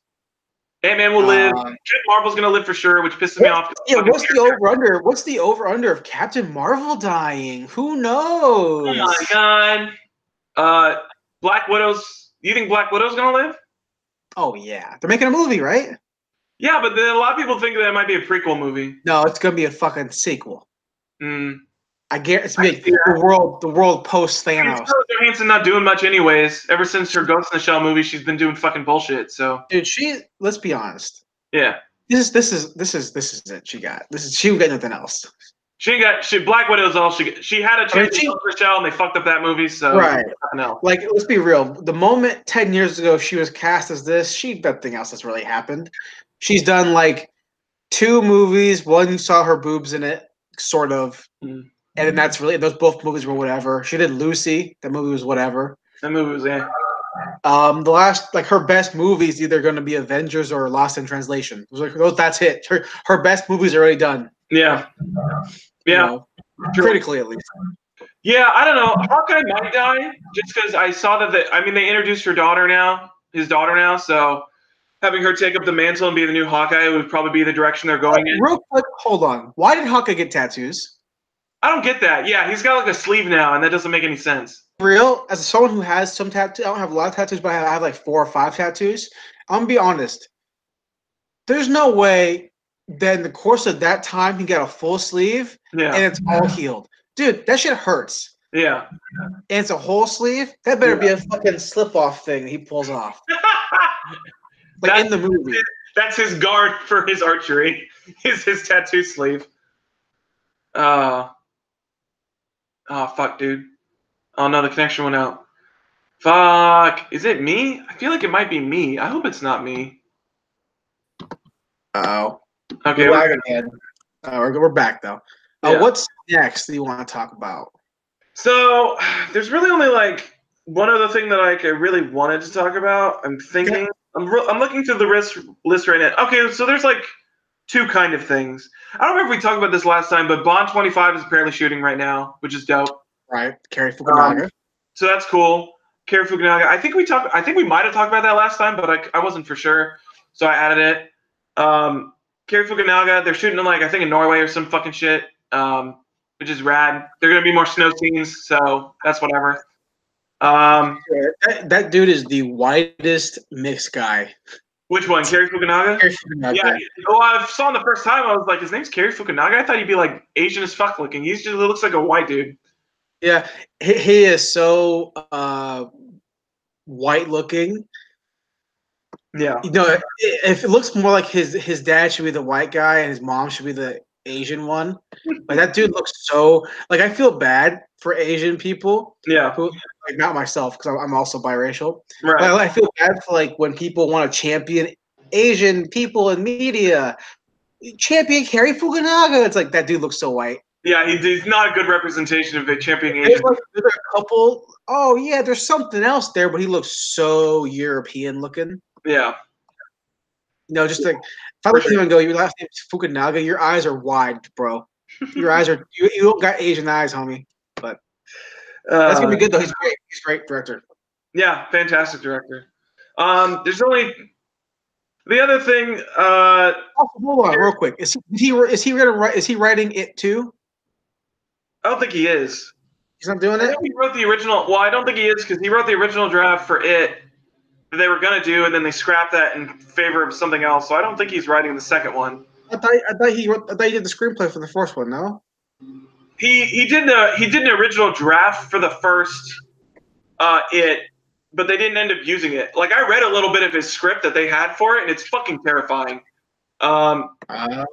Ant-Man will live. Captain Marvel's going to live for sure, which pisses me off. Yeah, what's the over/under? What's the over/under of Captain Marvel dying? Who knows? Oh my God. Black Widow's. You think Black Widow's gonna live? Oh yeah, they're making a movie, right? Yeah, but then a lot of people think that it might be a prequel movie. No, it's gonna be a fucking sequel. I guess it's the world post Thanos. Scarlett Johansson not doing much anyways. Ever since her Ghost in the Shell movie, she's been doing fucking bullshit. So, dude, let's be honest. Yeah. This is it. She got nothing else. Black Widow's all she had a chance to kill Rochelle and they fucked up that movie. So right, no. Like let's be real. The moment 10 years ago she was cast as this, nothing else has really happened. She's done like 2 movies. One you saw her boobs in it, sort of, and then that's really those both movies were whatever. She did Lucy. That movie was whatever. That movie was The last her best movies either going to be Avengers or Lost in Translation. That's it. Her best movies are already done. Yeah. Yeah. Critically, at least. Yeah, I don't know. Hawkeye might die just because I saw that. They introduced his daughter now. So having her take up the mantle and be the new Hawkeye would probably be the direction they're going in. Real quick, hold on. Why did Hawkeye get tattoos? I don't get that. Yeah, he's got like a sleeve now, and that doesn't make any sense. Real, as someone who has some tattoos, I don't have a lot of tattoos, but I have like 4 or 5 tattoos. I'm gonna be honest. There's no way that in the course of that time he got a full sleeve and it's all healed. Dude, that shit hurts. Yeah. And it's a whole sleeve? That better be a fucking slip-off thing that he pulls off. Like in the movie. That's his guard for his archery. Is his tattoo sleeve. Oh, fuck, dude. Oh, no, the connection went out. Fuck. Is it me? I feel like it might be me. I hope it's not me. Uh-oh. Okay. We're back, though. Yeah. What's next that you want to talk about? So, there's really only like one other thing that I really wanted to talk about. I'm thinking. Okay. I'm looking through the list right now. Okay, so there's like 2 kind of things. I don't remember if we talked about this last time, but Bond 25 is apparently shooting right now, which is dope. Right, Cary Fukunaga. So that's cool. Cary Fukunaga. I think we might have talked about that last time, but I wasn't for sure, so I added it. Cary Fukunaga. They're shooting I think in Norway or some fucking shit, which is rad. There are gonna be more snow scenes, so that's whatever. That dude is the whitest mixed guy. Which one, Cary Fukunaga? Cary Fukunaga. Yeah. Well, I saw him the first time. I was like, his name's Cary Fukunaga. I thought he'd be like Asian as fuck looking. He just looks like a white dude. Yeah, he is so white looking. Yeah. If it looks more like his dad should be the white guy and his mom should be the Asian one. Like that dude looks so I feel bad for Asian people. Yeah. Who, not myself because I'm also biracial. Right. But I feel bad for when people want to champion Asian people in media. Champion Cary Fukunaga. It's that dude looks so white. Yeah, he's not a good representation of a champion Asian. There's a couple. Oh yeah, there's something else there, but he looks so European looking. Yeah. Just if I look at him and go, your last name is Fukunaga, your eyes are wide, bro. Your eyes are you don't got Asian eyes, homie. But that's gonna be good though. He's great. He's a great director. Yeah, fantastic director. There's only the other thing. Hold on, real quick. Is he writing it too? I don't think he is. He's not doing it? He wrote the original. Well, I don't think he is because he wrote the original draft for it that they were going to do, and then they scrapped that in favor of something else. So I don't think he's writing the second one. I thought he did the screenplay for the first one. No. He did an original draft for the first it, but they didn't end up using it. I read a little bit of his script that they had for it, and it's fucking terrifying. Okay. I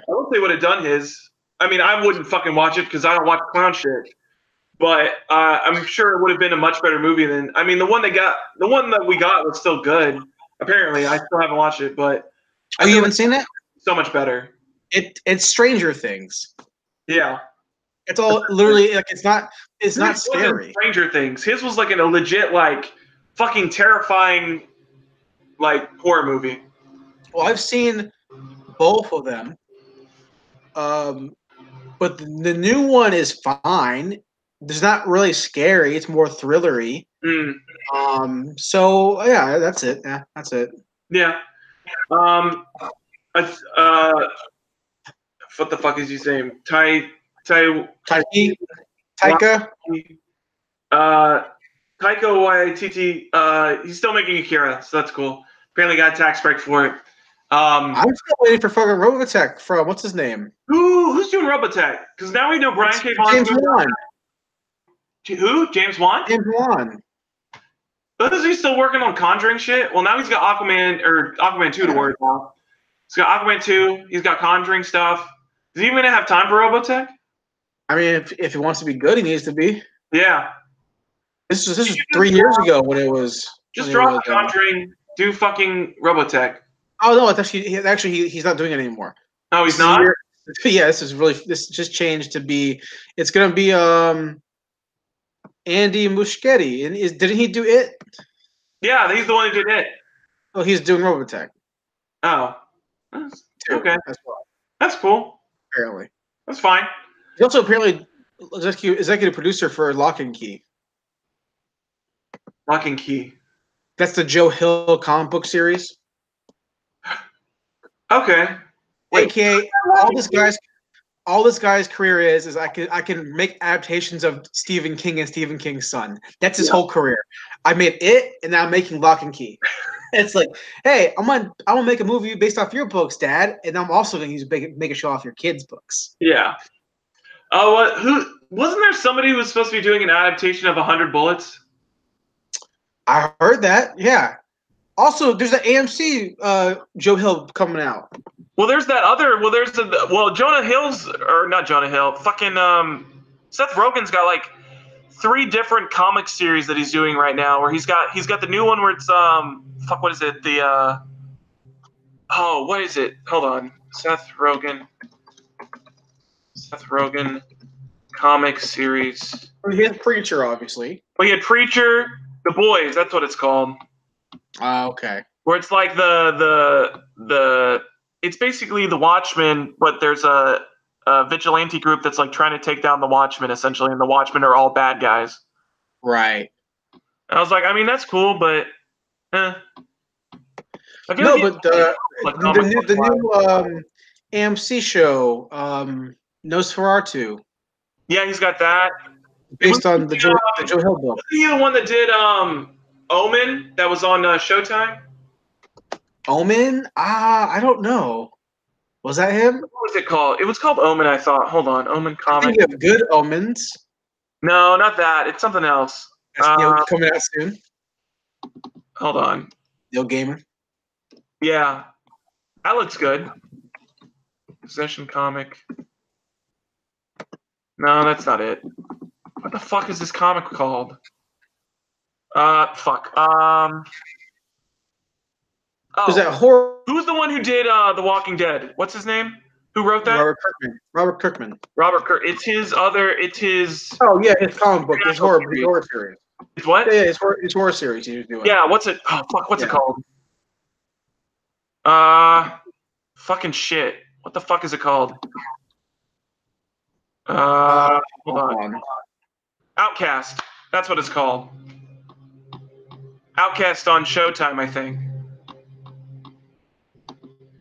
don't think they would have done his. I mean, I wouldn't fucking watch it because I don't watch clown shit. But I'm sure it would have been a much better movie than. I mean, the one that we got was still good. Apparently, I still haven't watched it, but you haven't seen it? So much better. It's Stranger Things. Yeah. It's all literally it's not scary. Stranger Things. His was a legit fucking terrifying horror movie. Well, I've seen both of them. But the new one is fine. It's not really scary. It's more thrillery. So yeah, that's it. Yeah, that's it. Yeah. What the fuck is his name? Taika. Taika Waititi. He's still making Akira, so that's cool. Apparently got a tax break for it. I'm still waiting for fucking Robotech from what's his name? Who's doing Robotech? Because now we know Brian K. Vaughn's James Wan. Who? James Wan? James Wan. But is he still working on Conjuring shit? Well, now he's got Aquaman 2 to worry about. He's got Aquaman 2. He's got Conjuring stuff. Is he even gonna have time for Robotech? I mean, if he wants to be good, he needs to be. Yeah. This is 3 years ago when it was. Just drop Conjuring. Do fucking Robotech. Oh no! It's he's not doing it anymore. No, he's not. Yeah, this just changed to be. It's gonna be Andy Muschietti, and didn't he do it? Yeah, he's the one who did it. Oh, he's doing Robotech. Oh, okay. That's cool. Apparently, that's fine. He's also apparently executive producer for Lock and Key. Lock and Key. That's the Joe Hill comic book series. Okay. Wait, AKA all this guy's career is I can make adaptations of Stephen King and Stephen King's son. That's his whole career. I made it, and now I'm making Lock and Key. It's like, hey, I'm gonna make a movie based off your books, Dad, and I'm also gonna make a show off your kids' books. Yeah. Oh, who wasn't there? Somebody who was supposed to be doing an adaptation of 100 Bullets. I heard that. Yeah. Also, there's an AMC Joe Hill coming out. Well, there's that other. Jonah Hill's or not Jonah Hill. Fucking Seth Rogen's got like 3 different comic series that he's doing right now. Where he's got the new one where it's what is it? What is it? Hold on, Seth Rogen comic series. Well, he had Preacher, obviously. Well, he had Preacher, The Boys. That's what it's called. Okay. Where it's like it's basically the Watchmen, but there's a vigilante group that's like trying to take down the Watchmen essentially, and the Watchmen are all bad guys. Right. And I was like, I mean, that's cool, but I feel no, but the new AMC show, Nosferatu. Yeah, he's got that. Based on the Joe Hill book. Wasn't he the one that did Omen that was on Showtime? Omen? I don't know. Was that him? What was it called? It was called Omen, I thought. Hold on. Omen comic. I think you have Good Omens. No, not that. It's something else. Coming out soon. Hold on. Neil Gaiman. Yeah. That looks good. Possession comic. No, that's not it. What the fuck is this comic called? Fuck. Is that horror? Who's the one who did The Walking Dead? What's his name? Who wrote that? Robert Kirkman. It's his other. It's his. Oh yeah, his comic book. His horror series. It's what? Yeah, his horror series he was doing. Yeah. What's it? Oh fuck. What's it called? Fucking shit. What the fuck is it called? Hold on. Outcast. That's what it's called. Outcast on Showtime, I think.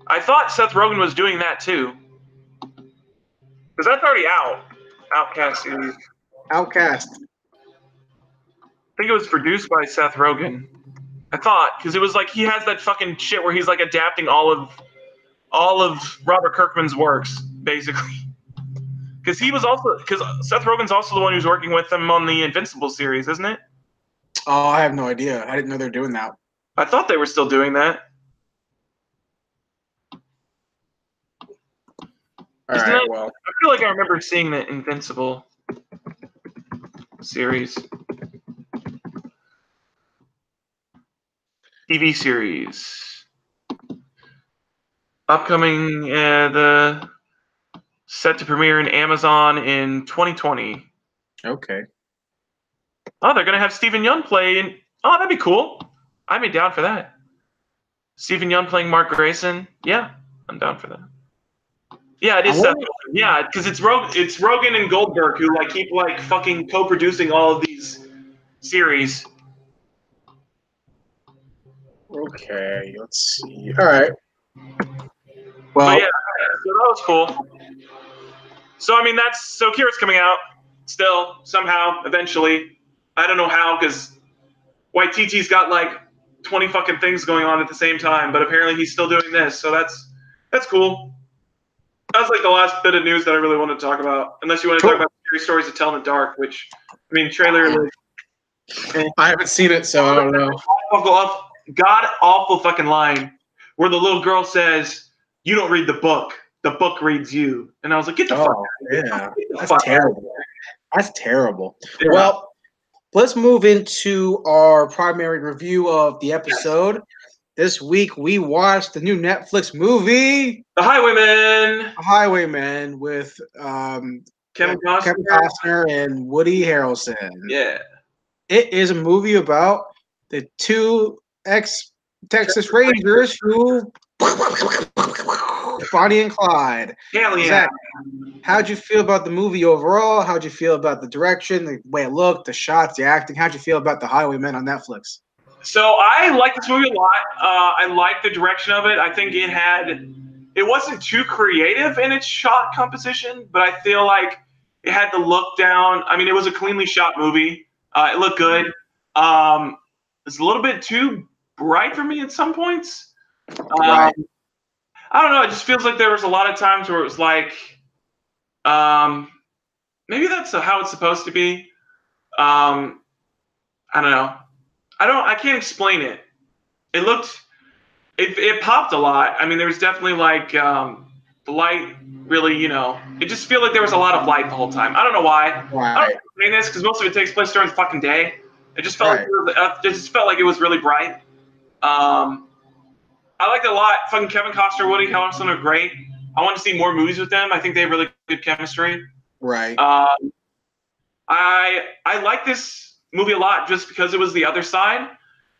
I thought Seth Rogen was doing that too. Because that's already out. Outcast series. Outcast. I think it was produced by Seth Rogen. I thought, because it was like he has that fucking shit where he's like adapting all of Robert Kirkman's works, basically. Because Seth Rogen's also the one who's working with him on the Invincible series, isn't it? Oh, I have no idea. I didn't know they were doing that. I thought they were still doing that. All right, well. I feel like I remember seeing the Invincible series. TV series. Upcoming, the set to premiere in Amazon in 2020. Okay. Oh, they're going to have Stephen Yeun play in... Oh, that'd be cool. I'd be down for that. Stephen Yeun playing Mark Grayson. Yeah, I'm down for that. Yeah, it is Seth. Yeah, because it's Rogen and Goldberg who like keep like fucking co-producing all of these series. Okay, let's see. All right. Well, but yeah, so that was cool. So I mean, Kira's coming out still somehow eventually. I don't know how because Waititi's got like 20 fucking things going on at the same time, but apparently he's still doing this, so that's cool. That's like the last bit of news that I really want to talk about. Unless you want to talk about Scary Stories to Tell in the Dark, which, I mean, trailer. I haven't seen it, so I don't know. God awful fucking line where the little girl says, you don't read the book. The book reads you. And I was like, get the fuck out of here. Yeah. That's terrible. That's terrible. Yeah. Well, let's move into our primary review of the episode. Yes. This week we watched the new Netflix movie, The Highwaymen. Highwaymen with Kevin Costner and Woody Harrelson. Yeah. It is a movie about the two ex-Texas Rangers who Bonnie and Clyde. Hell yeah. Zach, how'd you feel about the movie overall? How'd you feel about the direction, the way it looked, the shots, the acting? How'd you feel about The Highwaymen on Netflix? So I like this movie a lot. I like the direction of it. I think it wasn't too creative in its shot composition, but I feel like it had the look down. I mean, it was a cleanly shot movie. It looked good. It's a little bit too bright for me at some points. Right. I don't know. It just feels like there was a lot of times where it was like, maybe that's how it's supposed to be. I don't know. I can't explain it. It popped a lot. I mean, there was definitely like the light really, it just felt like there was a lot of light the whole time. I don't know why. Right. I don't explain this because most of it takes place during the fucking day. It just felt like it was really bright. I liked it a lot. Fucking Kevin Costner, Woody Harrelson are great. I want to see more movies with them. I think they have really good chemistry. Right. I like this movie a lot just because it was the other side.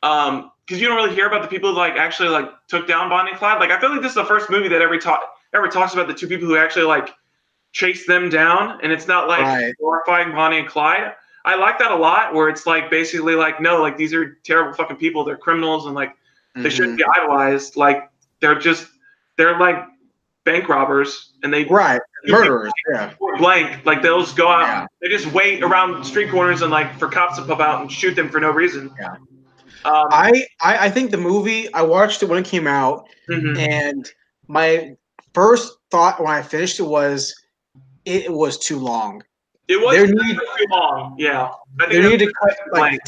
Because you don't really hear about the people who actually took down Bonnie and Clyde. I feel like this is the first movie that ever talks about the two people who actually chased them down, and it's not glorifying Bonnie and Clyde. I like that a lot, where it's basically no, these are terrible fucking people. They're criminals, and they shouldn't be idolized. They're bank robbers, and they murderers. Yeah, blank. They'll just go out. Yeah. They just wait around street corners and for cops to pop out and shoot them for no reason. Yeah. I think the movie, I watched it when it came out, and my first thought when I finished it was too long. It was too long. Yeah. They needed to cut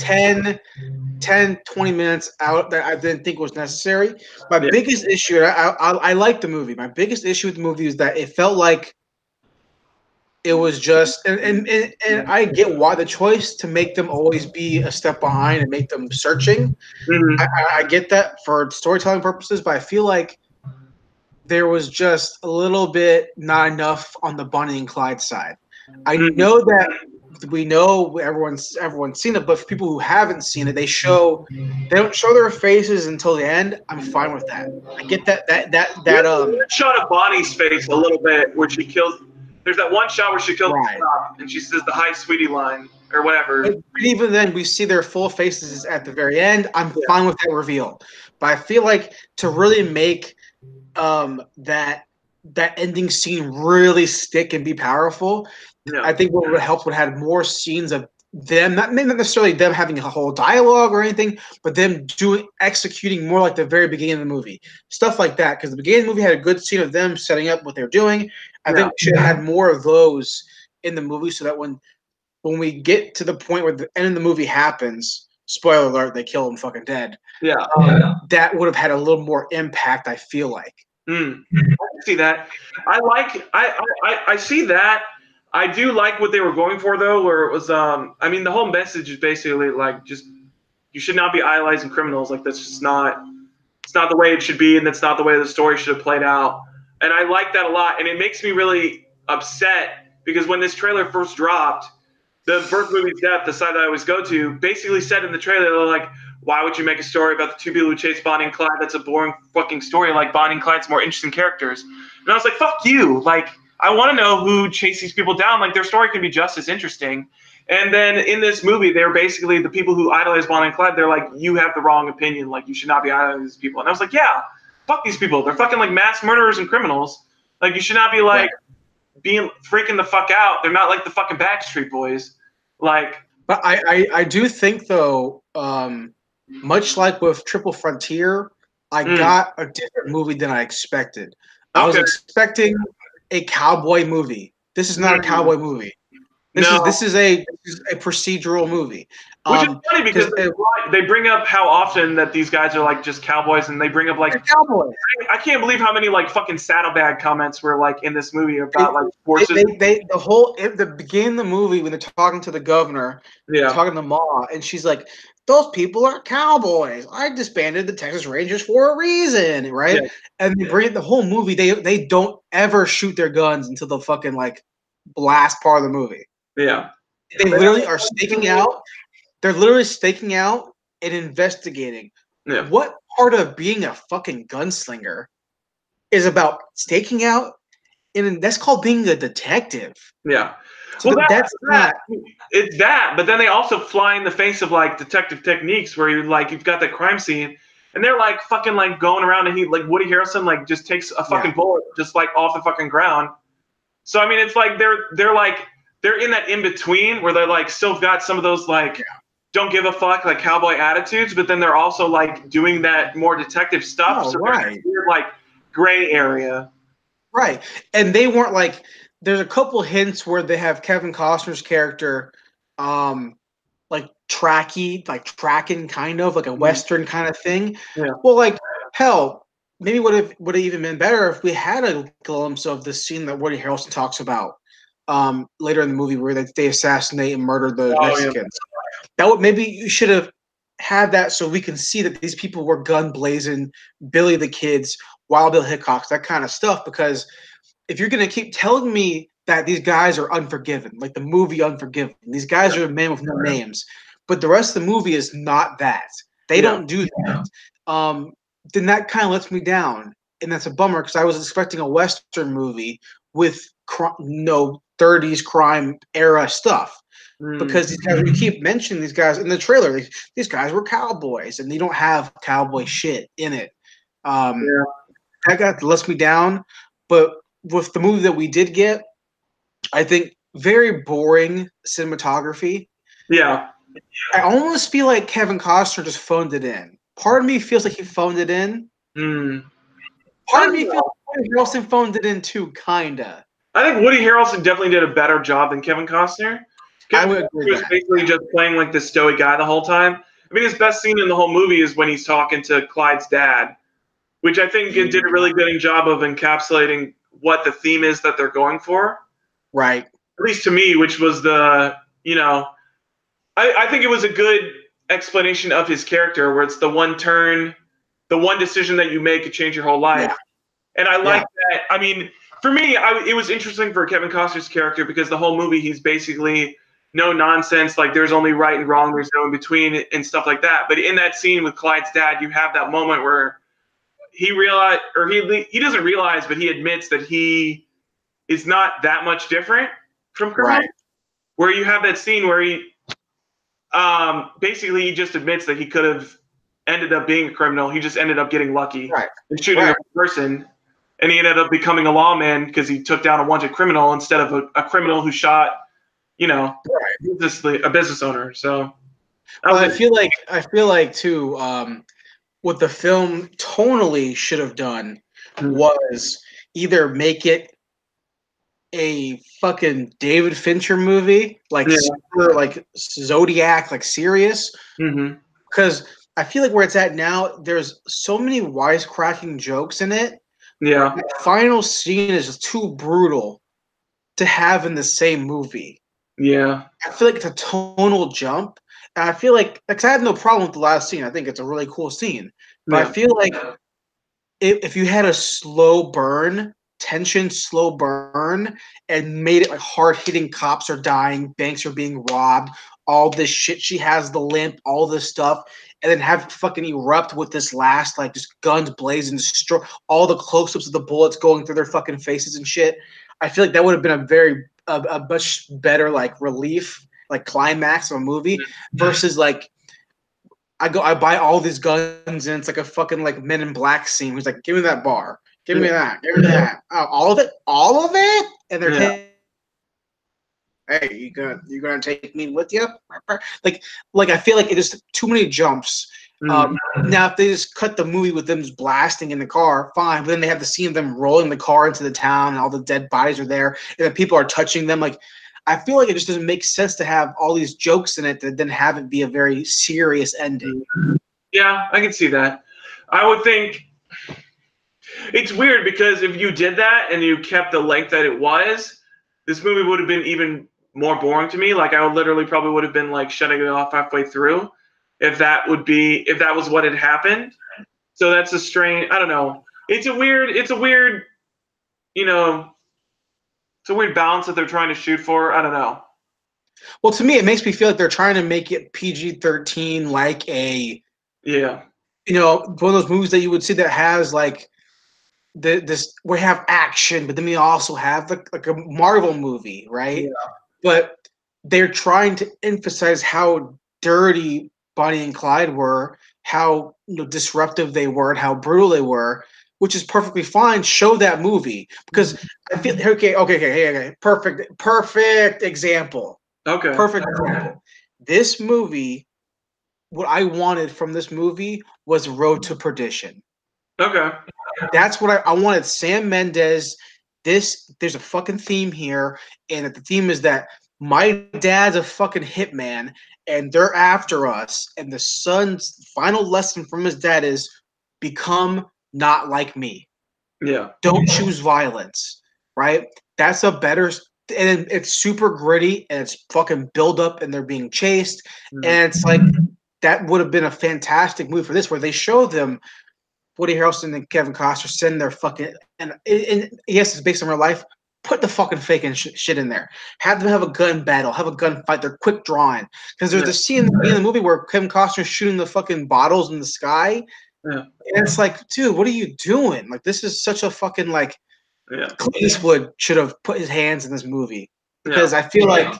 10, 20 minutes out that I didn't think was necessary. My biggest issue, I like the movie. My biggest issue with the movie is that it felt like it was just, and I get why the choice to make them always be a step behind and make them searching. I get that for storytelling purposes, but I feel like there was just a little bit not enough on the Bonnie and Clyde side. I know that we know everyone's seen it, but for people who haven't seen it, they don't show their faces until the end. I'm fine with that. I get that shot of Bonnie's face a little bit where she kills. There's that one shot where she kills the cop and she says the "Hi, sweetie" line or whatever. But even then, we see their full faces at the very end. I'm fine with that reveal, but I feel like to really make that ending scene really stick and be powerful. I think what would help would have more scenes of them, not necessarily them having a whole dialogue or anything, but them executing more like the very beginning of the movie. Stuff like that. Because the beginning of the movie had a good scene of them setting up what they're doing. I think we should have had more of those in the movie so that when we get to the point where the end of the movie happens, spoiler alert, they kill him fucking dead. That would have had a little more impact, I feel like. I see that. I see that. I do like what they were going for, though, where it was, the whole message is basically, just, you should not be idolizing criminals. That's just it's not the way it should be, and that's not the way the story should have played out. And I like that a lot, and it makes me really upset, because when this trailer first dropped, the Birth Movies Death, the site that I always go to, basically said in the trailer, they're why would you make a story about the two people who chase Bonnie and Clyde? That's a boring fucking story. Bonnie and Clyde's more interesting characters. And I was like, fuck you. I want to know who chased these people down. Their story can be just as interesting. And then in this movie, they're basically the people who idolize Bonnie and Clyde. They're you have the wrong opinion. You should not be idolizing these people. And I was like, yeah, fuck these people. They're fucking mass murderers and criminals. You should not be being freaking the fuck out. They're not the fucking Backstreet Boys. But I do think, though, much like with Triple Frontier, I got a different movie than I expected. I was expecting a cowboy movie. This is not a cowboy movie. This is a procedural movie. Which is funny because they bring up how often that these guys are like just cowboys, and they bring up like cowboys. I can't believe how many like fucking saddlebag comments were like in this movie about like horses. The beginning of the movie when they're talking to the governor, talking to Ma, and she's like, "Those people are cowboys. I disbanded the Texas Rangers for a reason, right?" Yeah. And they bring the whole movie. They don't ever shoot their guns until the fucking like last part of the movie. Yeah, they literally are staking out. They're literally staking out and investigating. Yeah. What part of being a fucking gunslinger is about staking out? And that's called being a detective. Yeah. So well, it's that, but then they also fly in the face of like detective techniques where you've got the crime scene and they're like fucking like going around and he like Woody Harrelson like just takes a fucking bullet just like off the fucking ground. So I mean it's like they're in that in between where they're like still got some of those like don't give a fuck like cowboy attitudes, but then they're also like doing that more detective stuff. Oh, so right. Weird like gray area. Right. And they weren't like there's a couple hints where they have Kevin Costner's character like tracking kind of like a Western kind of thing. Yeah. Well, like hell, maybe would have even been better if we had a glimpse of the scene that Woody Harrelson talks about later in the movie where they assassinate and murder the Mexicans. Yeah. That would maybe you should have had that so we can see that these people were gun blazing, Billy the Kids, Wild Bill Hickox, that kind of stuff. Because if you're gonna keep telling me that these guys are Unforgiven, like the movie Unforgiven, these guys are men with no names, but the rest of the movie is not that. They don't do that. Then that kind of lets me down, and that's a bummer because I was expecting a Western movie with 30s crime era stuff. Because these guys, you keep mentioning these guys in the trailer, these guys were cowboys, and they don't have cowboy shit in it. That lets me down. But with the movie that we did get, I think very boring cinematography. Yeah. I almost feel like Kevin Costner just phoned it in. Part of me feels like he phoned it in. Part of me feels like Woody Harrelson phoned it in too, kinda. I think Woody Harrelson definitely did a better job than Kevin Costner. I would agree. He was basically just playing like this stoic guy the whole time. I mean, his best scene in the whole movie is when he's talking to Clyde's dad, which I think it did a really good job of encapsulating what the theme is that they're going for. Right. At least to me, which was I think it was a good explanation of his character where it's the one turn, the one decision that you make could change your whole life. Yeah. And I like that. I mean, for me, it was interesting for Kevin Costner's character because the whole movie, he's basically no nonsense. Like there's only right and wrong. There's no in between and stuff like that. But in that scene with Clyde's dad, you have that moment where he realized, or he doesn't realize, but he admits that he is not that much different from criminal. Right. Where you have that scene where he basically he just admits that he could have ended up being a criminal. He just ended up getting lucky and shooting a person. And he ended up becoming a lawman because he took down a wanted criminal instead of a criminal who shot, a business owner. So, I feel like too, what the film tonally should have done was either make it a fucking David Fincher movie, like like Zodiac, like serious. Because I feel like where it's at now, there's so many wisecracking jokes in it. Yeah. The final scene is just too brutal to have in the same movie. Yeah. I feel like it's a tonal jump. And I feel like I have no problem with the last scene. I think it's a really cool scene. But I feel like if you had a slow burn, slow burn, and made it like hard-hitting cops are dying, banks are being robbed, all this shit, she has the limp, all this stuff, and then have fucking erupt with this last, like, just guns blazing, destroy all the close-ups of the bullets going through their fucking faces and shit. I feel like that would have been a much better, like, relief, like, climax of a movie versus, like, I buy all these guns and it's like a fucking like Men in Black scene. Who's like, give me that bar, give me that, give me that, all of it, and they're hey, you gonna take me with you? Like I feel like it is too many jumps. Now if they just cut the movie with them just blasting in the car, fine. But then they have the scene of them rolling the car into the town and all the dead bodies are there and then people are touching them. Like I feel like it just doesn't make sense to have all these jokes in it that then have it be a very serious ending. Yeah, I can see that. I would think it's weird because if you did that and you kept the length that it was, this movie would have been even more boring to me. Like I would literally probably would have been like shutting it off halfway through if that was what had happened. So that's a strange. I don't know. It's a weird. You know, it's a weird balance that they're trying to shoot for. I don't know. Well, to me, it makes me feel like they're trying to make it PG-13, like a Yeah. One of those movies that you would see that has like we have action, but then we also have like a Marvel movie, right? Yeah. But they're trying to emphasize how dirty Bonnie and Clyde were, how disruptive they were, and how brutal they were, which is perfectly fine. Show that movie because I feel okay. Perfect example. Okay. Perfect example. This movie, what I wanted from this movie was Road to Perdition. Okay. That's what I wanted. Sam Mendes. There's a fucking theme here, and the theme is that my dad's a fucking hitman, and they're after us. And the son's final lesson from his dad is become not like me. Yeah. Don't choose violence. Right? That's a better. And it's super gritty, and it's fucking build up, and they're being chased, and it's like that would have been a fantastic movie for this, where they show them Woody Harrelson and Kevin Costner send their fucking and yes, it's based on real life. Put the fucking fake and shit in there. Have them have a gun battle, have a gunfight. They're quick drawing because there's a scene in the movie where Kevin Costner's shooting the fucking bottles in the sky, and it's like, dude, what are you doing? Like, this is such a fucking like. Clint Eastwood should have put his hands in this movie because I feel like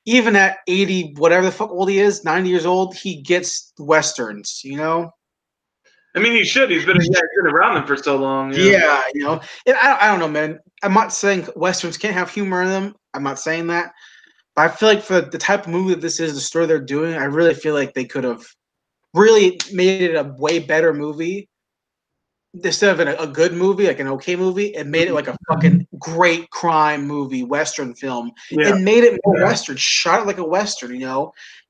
even at 80, whatever the fuck old he is, 90 years old, he gets westerns, I mean, he should. He's been around them for so long. Yeah, And I don't know, man. I'm not saying westerns can't have humor in them. I'm not saying that. But I feel like for the type of movie that this is, the story they're doing, I really feel like they could have really made it a way better movie instead of a good movie, like an okay movie, and made it like a fucking great crime movie, Western film, and made it more Western, shot it like a Western,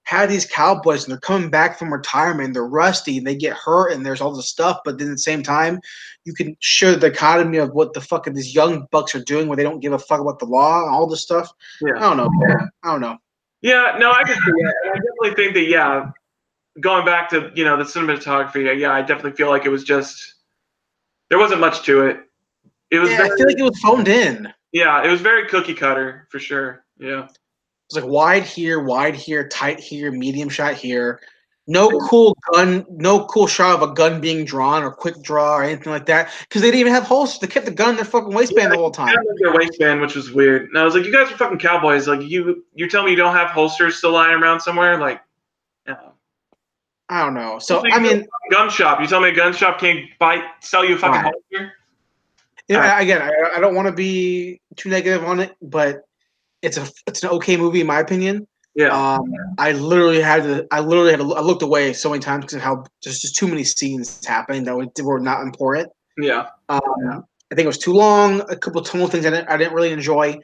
had these cowboys and they're coming back from retirement, and they're rusty, and they get hurt, and there's all this stuff, but then at the same time, you can show the dichotomy of what the fuck these young bucks are doing where they don't give a fuck about the law and all this stuff. I don't know, man. I don't know. Yeah, no, I can see that. I definitely think that, going back to, the cinematography, I definitely feel like it was just, there wasn't much to it. It was I feel like it was phoned in. Yeah, it was very cookie cutter for sure. Yeah. It's like wide here, tight here, medium shot here. No cool shot of a gun being drawn or quick draw or anything like that. Because they didn't even have holsters. They kept the gun in their fucking waistband the whole time. Their waistband, which was weird. And I was like, you guys are fucking cowboys. Like, you're telling me you don't have holsters still lying around somewhere? Like, no. I don't know. So I mean, gun shop. You tell me a gun shop can't sell you a fucking holster? Yeah, again, I don't want to be too negative on it, but it's an okay movie in my opinion. Yeah. I looked away so many times because of how there's just too many scenes happening that were not important. Yeah. I think it was too long. A couple of tonal things I didn't really enjoy,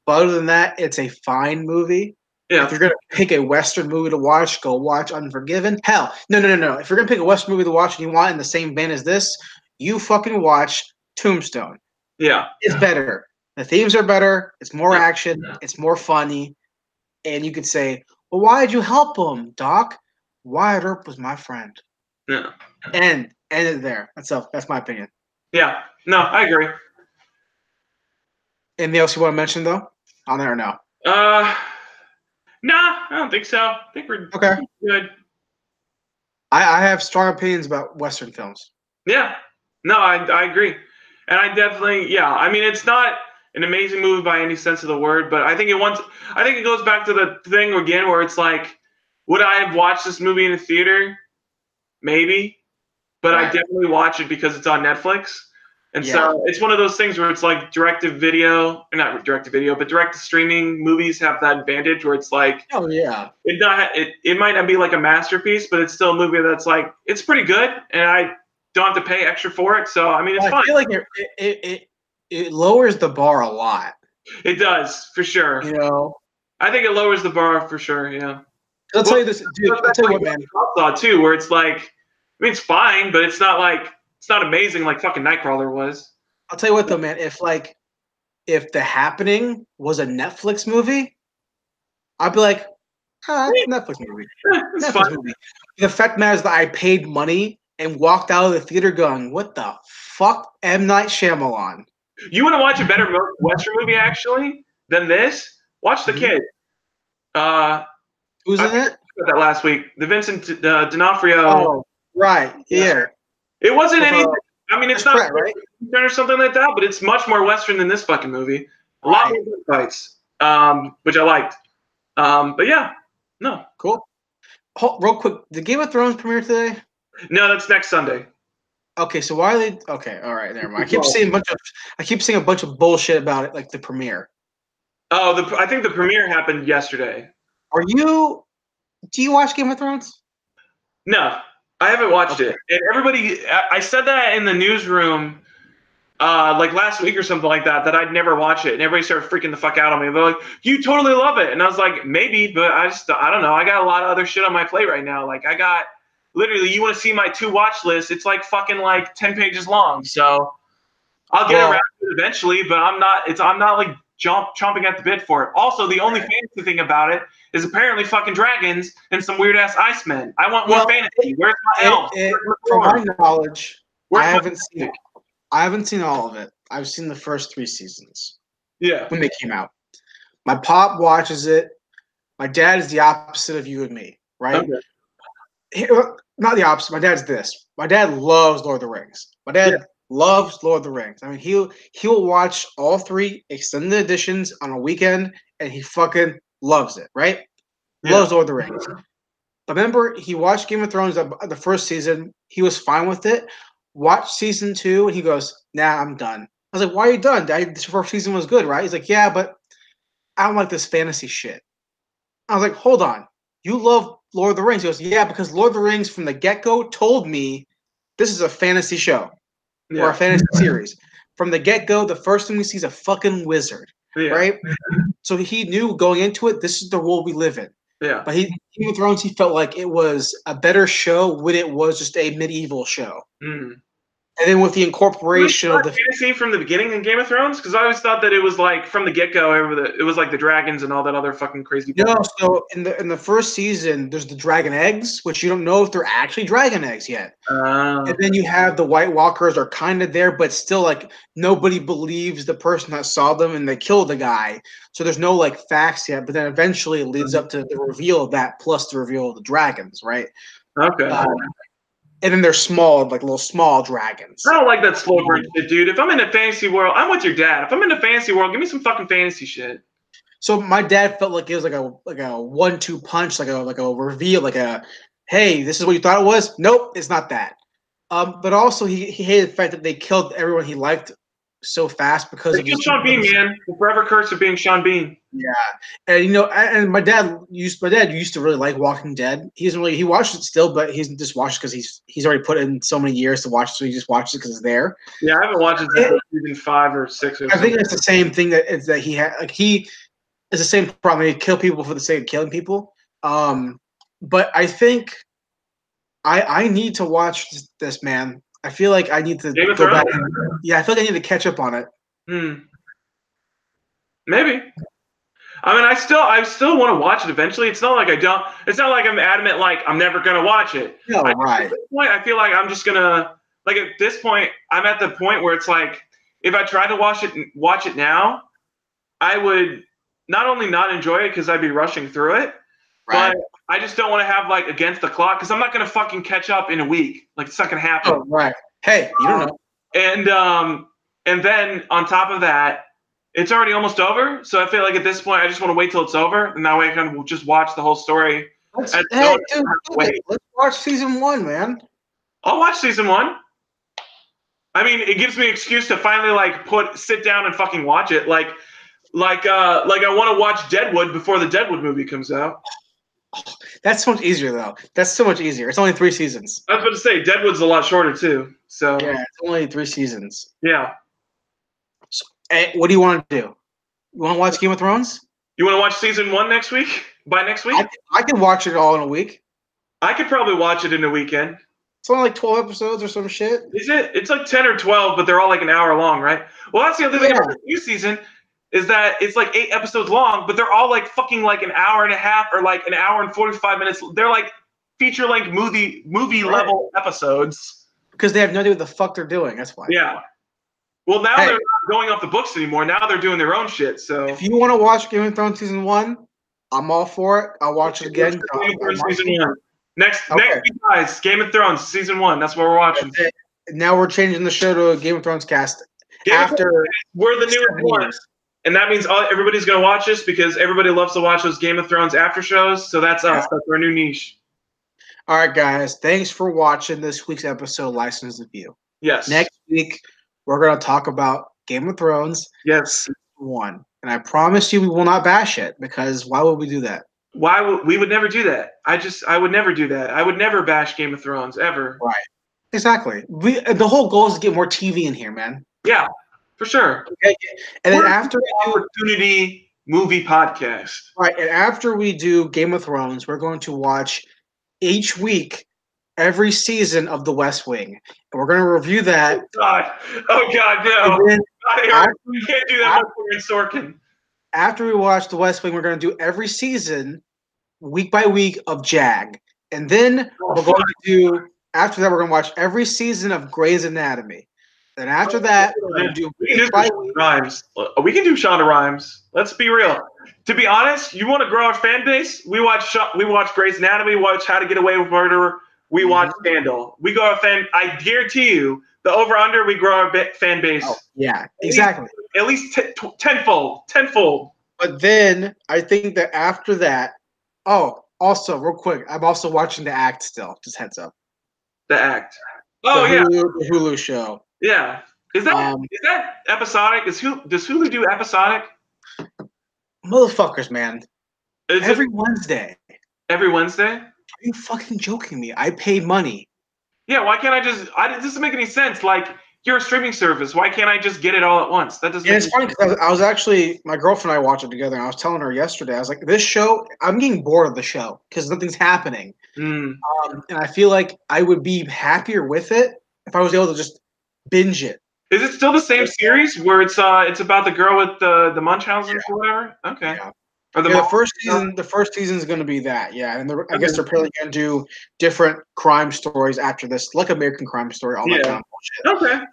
but other than that, it's a fine movie. Yeah. If you're gonna pick a Western movie to watch, go watch Unforgiven. Hell, no. If you're gonna pick a Western movie to watch and you want it in the same vein as this, you fucking watch Tombstone. Yeah. It's better. The themes are better. It's more action. It's more funny. And you could say, well, why did you help him, Doc? Wyatt Earp was my friend. Yeah. And end it there. That's my opinion. Yeah. No, I agree. Anything else you want to mention, though? On there or no? Nah, I don't think so. I think we're good. I have strong opinions about Western films. Yeah. No, I agree. And I definitely, I mean, it's not an amazing movie by any sense of the word, but I think it goes back to the thing again where it's like, would I have watched this movie in a theater? Maybe. But I definitely watch it because it's on Netflix. And so it's one of those things where it's like direct-to-video, not direct-to-video, but direct-to-streaming movies have that advantage where it's like, oh yeah, it might not be like a masterpiece, but it's still a movie that's like, it's pretty good, and I don't have to pay extra for it. So I mean, it's fine. I feel like it lowers the bar a lot. It does, for sure. I think it lowers the bar for sure. Yeah. I'll tell you this, dude. I'll tell you what, man. Saw too, where it's like, I mean, it's fine, but it's not amazing like fucking Nightcrawler was. I'll tell you what, though, man. If The Happening was a Netflix movie, I'd be like, Netflix movie. It's Netflix fun. movie. The fact matters that I paid money and walked out of the theater going, "What the fuck, M. Night Shyamalan?" You want to watch a better Western movie actually than this? Watch The Kid. Who's in it? That last week, the Vincent D'Onofrio. Oh, right. Yeah. It wasn't anything. I mean, it's not Pratt, right? or something like that, but it's much more Western than this fucking movie. A lot more fights, which I liked. But yeah, no. Cool. Real quick, the Game of Thrones premiere today? No, that's next Sunday. Okay, so why are they? Okay, all right, never mind. I keep seeing a bunch of bullshit about it, like the premiere. Oh, I think the premiere happened yesterday. Do you watch Game of Thrones? No, I haven't watched it. And everybody, I said that in the newsroom, like last week or something like that I'd never watch it, and everybody started freaking the fuck out on me. They're like, "You totally love it," and I was like, "Maybe," but I don't know. I got a lot of other shit on my plate right now. Like I got literally, you want to see my 2 watch list? It's like fucking like 10 pages long. So I'll get around to it eventually, but I'm not like chomping at the bit for it. Also, the only fantasy thing about it is apparently fucking dragons and some weird ass icemen. I want more fantasy. Where's my elves? From my knowledge, I haven't seen all of it. I've seen the first 3 seasons. Yeah. When they came out. My pop watches it. My dad is the opposite of you and me, right? Okay. Not the opposite. My dad's this. My dad loves Lord of the Rings. My dad loves Lord of the Rings. I mean, he'll watch all 3 extended editions on a weekend, and he fucking loves it, right? Yeah. Loves Lord of the Rings. Remember, he watched Game of Thrones the first season. He was fine with it. Watched season 2, and he goes, "Nah, I'm done." I was like, "Why are you done? This first season was good, right?" He's like, "Yeah, but I don't like this fantasy shit." I was like, "Hold on. You love Lord of the Rings?" He goes, "Yeah, because Lord of the Rings from the get-go told me this is a fantasy show or a fantasy series. From the get-go, the first thing we see is a fucking wizard, right? So he knew going into it, this is the world we live in." Yeah. But Game of Thrones, he felt like it was a better show when it was just a medieval show. Mm. And then with the incorporation of the fantasy from the beginning in Game of Thrones, because I always thought that it was like from the get go, it was like the dragons and all that other fucking crazy. No, so in the first season, there's the dragon eggs, which you don't know if they're actually dragon eggs yet. And then you have the White Walkers are kind of there, but still like nobody believes the person that saw them, and they killed the guy. So there's no like facts yet. But then eventually it leads up to the reveal of that, plus the reveal of the dragons, right? Okay. And then they're small, like little small dragons. I don't like that slow burn shit, dude. If I'm in a fantasy world, I'm with your dad. If I'm in a fantasy world, give me some fucking fantasy shit. So my dad felt like it was like a 1-2 punch, like a reveal, like a, hey, this is what you thought it was. Nope, it's not that. But also he hated the fact that they killed everyone he liked so fast because of Sean Bean, man. The forever curse of being Sean Bean. Yeah, and and my dad used to really like Walking Dead. He watched it still, but he's just watched because he's already put in so many years to watch it, so he just watches it because it's there. Yeah, I haven't watched it since season 5 or 6 or something. I think it's the same thing that he had. Like it's the same problem. He kill people for the sake of killing people. But I think I need to watch this, man. I feel like I need to go back. I feel like I need to catch up on it. Maybe. I mean, I still want to watch it eventually. It's not like I don't. It's not like I'm adamant, like I'm never gonna watch it. No, right. At this point, I feel like I'm just gonna like. At this point, I'm at the point where it's like, if I tried to watch it now, I would not only not enjoy it because I'd be rushing through it, but I just don't want to have like against the clock because I'm not gonna fucking catch up in a week. Like it's not gonna happen. Oh, right. Hey, you don't know. And then on top of that, it's already almost over. So I feel like at this point, I just want to wait till it's over, and that way I can just watch the whole story. Let's watch season 1, man. I'll watch season 1. I mean, it gives me an excuse to finally like sit down and fucking watch it. Like I want to watch Deadwood before the Deadwood movie comes out. That's so much easier, though. That's so much easier. It's only 3 seasons. I was about to say Deadwood's a lot shorter too. So yeah, it's only 3 seasons. Yeah. So, what do you want to do? You want to watch Game of Thrones? You want to watch season 1 next week? By next week? I can watch it all in a week. I could probably watch it in a weekend. It's only like 12 episodes or some shit. Is it? It's like 10 or 12, but they're all like an hour long, right? Well, that's the other thing about the new season is that it's like 8 episodes long, but they're all like fucking like an hour and a half or like an hour and 45 minutes. They're like feature-length movie level episodes. Because they have no idea what the fuck they're doing. That's why. Yeah. Well, now they're not going off the books anymore. Now they're doing their own shit. So if you want to watch Game of Thrones season 1, I'm all for it. I'll watch it again. Game of Thrones season 1. Next week, guys, Game of Thrones season 1. That's what we're watching. Now we're changing the show to a Game of Thrones cast. We're the newest ones, and that means everybody's gonna watch this because everybody loves to watch those Game of Thrones after shows. So that's us. That's our new niche. All right, guys. Thanks for watching this week's episode, License to View. Yes. Next week, we're gonna talk about Game of Thrones. Yes. Season 1, and I promise you, we will not bash it because why would we do that? We would never do that. I would never do that. I would never bash Game of Thrones ever. Right. Exactly. The whole goal is to get more TV in here, man. Yeah, for sure. Okay. And then after opportunity movie podcast. Right, and after we do Game of Thrones, we're going to watch each week every season of The West Wing, and we're going to review that. Oh God, no! We can't do that with Sorkin. After we watch The West Wing, we're going to do every season, week by week, of JAG, and then we're going to do. After that, we're going to watch every season of Grey's Anatomy. Then after that, we're going to do Rhimes. We can do Shonda Rhimes. Let's be real. To be honest, you want to grow our fan base? We watch Grey's Anatomy. We watch How to Get Away with Murder. We watch Scandal. We grow our fan. I guarantee you, the over/under, we grow our fan base. Oh, yeah, exactly. At least tenfold. But then I think that after that, also real quick, I'm also watching The Act still. Just heads up. The Act. The Hulu show. Yeah. Is that episodic? Does Hulu do episodic? Motherfuckers, man. Every Wednesday. Every Wednesday? Are you fucking joking me? I paid money. Yeah, why can't it doesn't make any sense. Like, you're a streaming service. Why can't I just get it all at once? That doesn't. Yeah, it's funny because I was actually, my girlfriend and I watched it together, and I was telling her yesterday, I was like, this show, I'm getting bored of the show because nothing's happening. And I feel like I would be happier with it if I was able to just binge it. Is it still the same series where it's about the girl with the Munchausen or whatever? Okay. Yeah. Or the first season is going to be that, yeah. And I guess they're probably going to do different crime stories after this, like American Crime Story, all that kind of bullshit. Okay.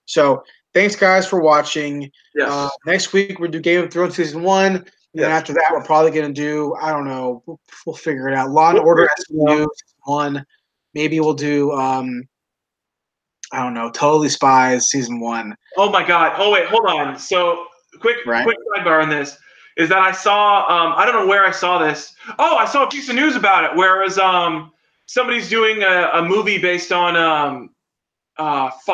So thanks, guys, for watching. Yes. Next week we'll do Game of Thrones season 1. And then after that, we're probably going to do, I don't know, we'll figure it out. Law and Order SVU season 1. Maybe we'll do I don't know, Totally Spies season 1. Oh my God! Oh wait, hold on. So quick sidebar on this is that I saw I don't know where I saw this. Oh, I saw a piece of news about it. Whereas somebody's doing a movie based on it's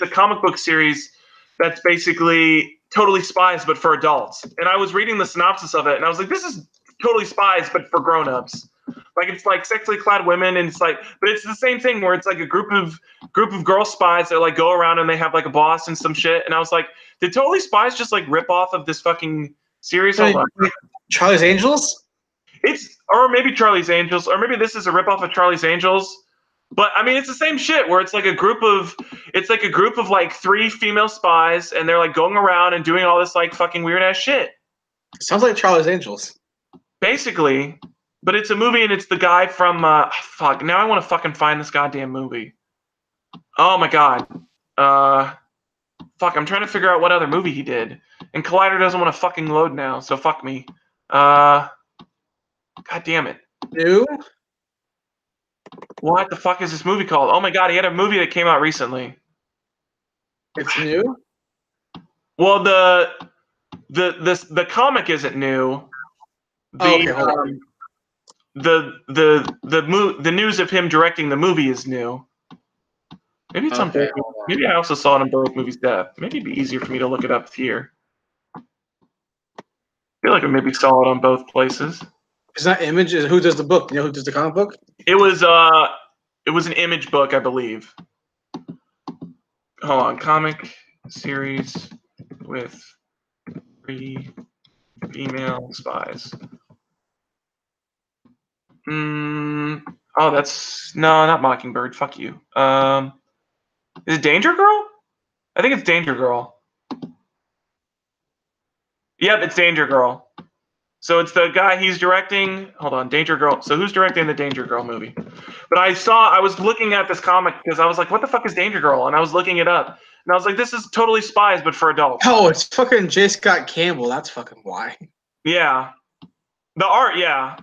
a comic book series that's basically Totally Spies but for adults. And I was reading the synopsis of it and I was like, this is Totally Spies but for grown-ups. Like, it's like sexually clad women, and it's like, but it's the same thing where it's like a group of girl spies that like go around and they have like a boss and some shit. And I was like, did Totally Spies just like rip off of this fucking series? Charlie's Angels? Or maybe Charlie's Angels, or maybe this is a rip off of Charlie's Angels. But I mean, it's the same shit where it's like a group of like 3 female spies, and they're like going around and doing all this like fucking weird ass shit. Sounds like Charlie's Angels. Basically. But it's a movie, and it's the guy from now I want to fucking find this goddamn movie. Oh my God. I'm trying to figure out what other movie he did. And Collider doesn't want to fucking load now, so fuck me. God damn it. New? What the fuck is this movie called? Oh my God, he had a movie that came out recently. It's new? Well, the comic isn't new. The news of him directing the movie is new. Maybe it's on both. Maybe I also saw it on both movies' depth. Maybe it'd be easier for me to look it up here. I feel like I maybe saw it on both places. It's not Image. Who does the book? You know who does the comic book? It was an Image book, I believe. Hold on, comic series with 3 Female spies. Oh, that's no, not Mockingbird. Fuck you. Is it Danger Girl? I think it's Danger Girl. Yep, it's Danger Girl. So it's the guy he's directing. Hold on, Danger Girl. So who's directing the Danger Girl movie? But I was looking at this comic because I was like, what the fuck is Danger Girl? And I was looking it up. And I was like, this is totally spies, but for adults. Oh, it's fucking J. Scott Campbell. That's fucking why. Yeah. The art, yeah.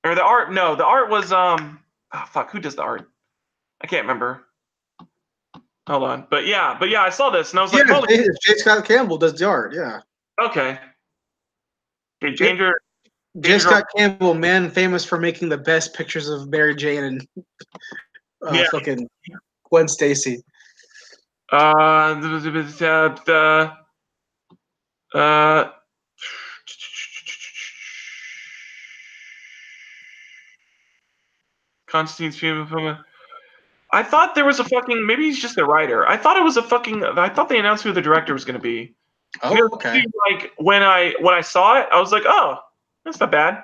Or the art, no. The art was, fuck, who does the art? I can't remember. Hold on. But yeah, I saw this and I was like, holy. J. Scott Campbell does the art, yeah. Okay. Danger J. Scott Campbell, man, famous for making the best pictures of Mary Jane and fucking Gwen Stacy. Constantine's film. I thought there was a fucking. Maybe he's just a writer. I thought it was a fucking. I thought they announced who the director was going to be. Oh, okay. Like when I saw it, I was like, oh, that's not bad.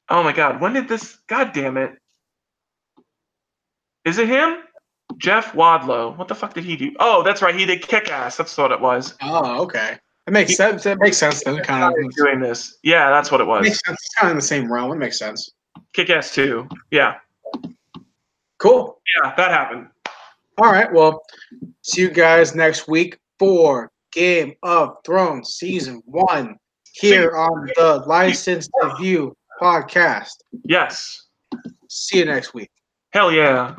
Oh my god, when did this? God damn it! Is it him? Jeff Wadlow. What the fuck did he do? Oh, that's right. He did Kick-Ass. That's what it was. Oh, okay. It makes sense. That makes sense. Then kind of doing this. Yeah, that's what it was. Makes sense. It's kind of in the same realm. It makes sense. Kick-Ass 2. Yeah. Cool. Yeah, that happened. All right. Well, see you guys next week for Game of Thrones Season 1 here on the Licensed to View podcast. Yes. See you next week. Hell yeah.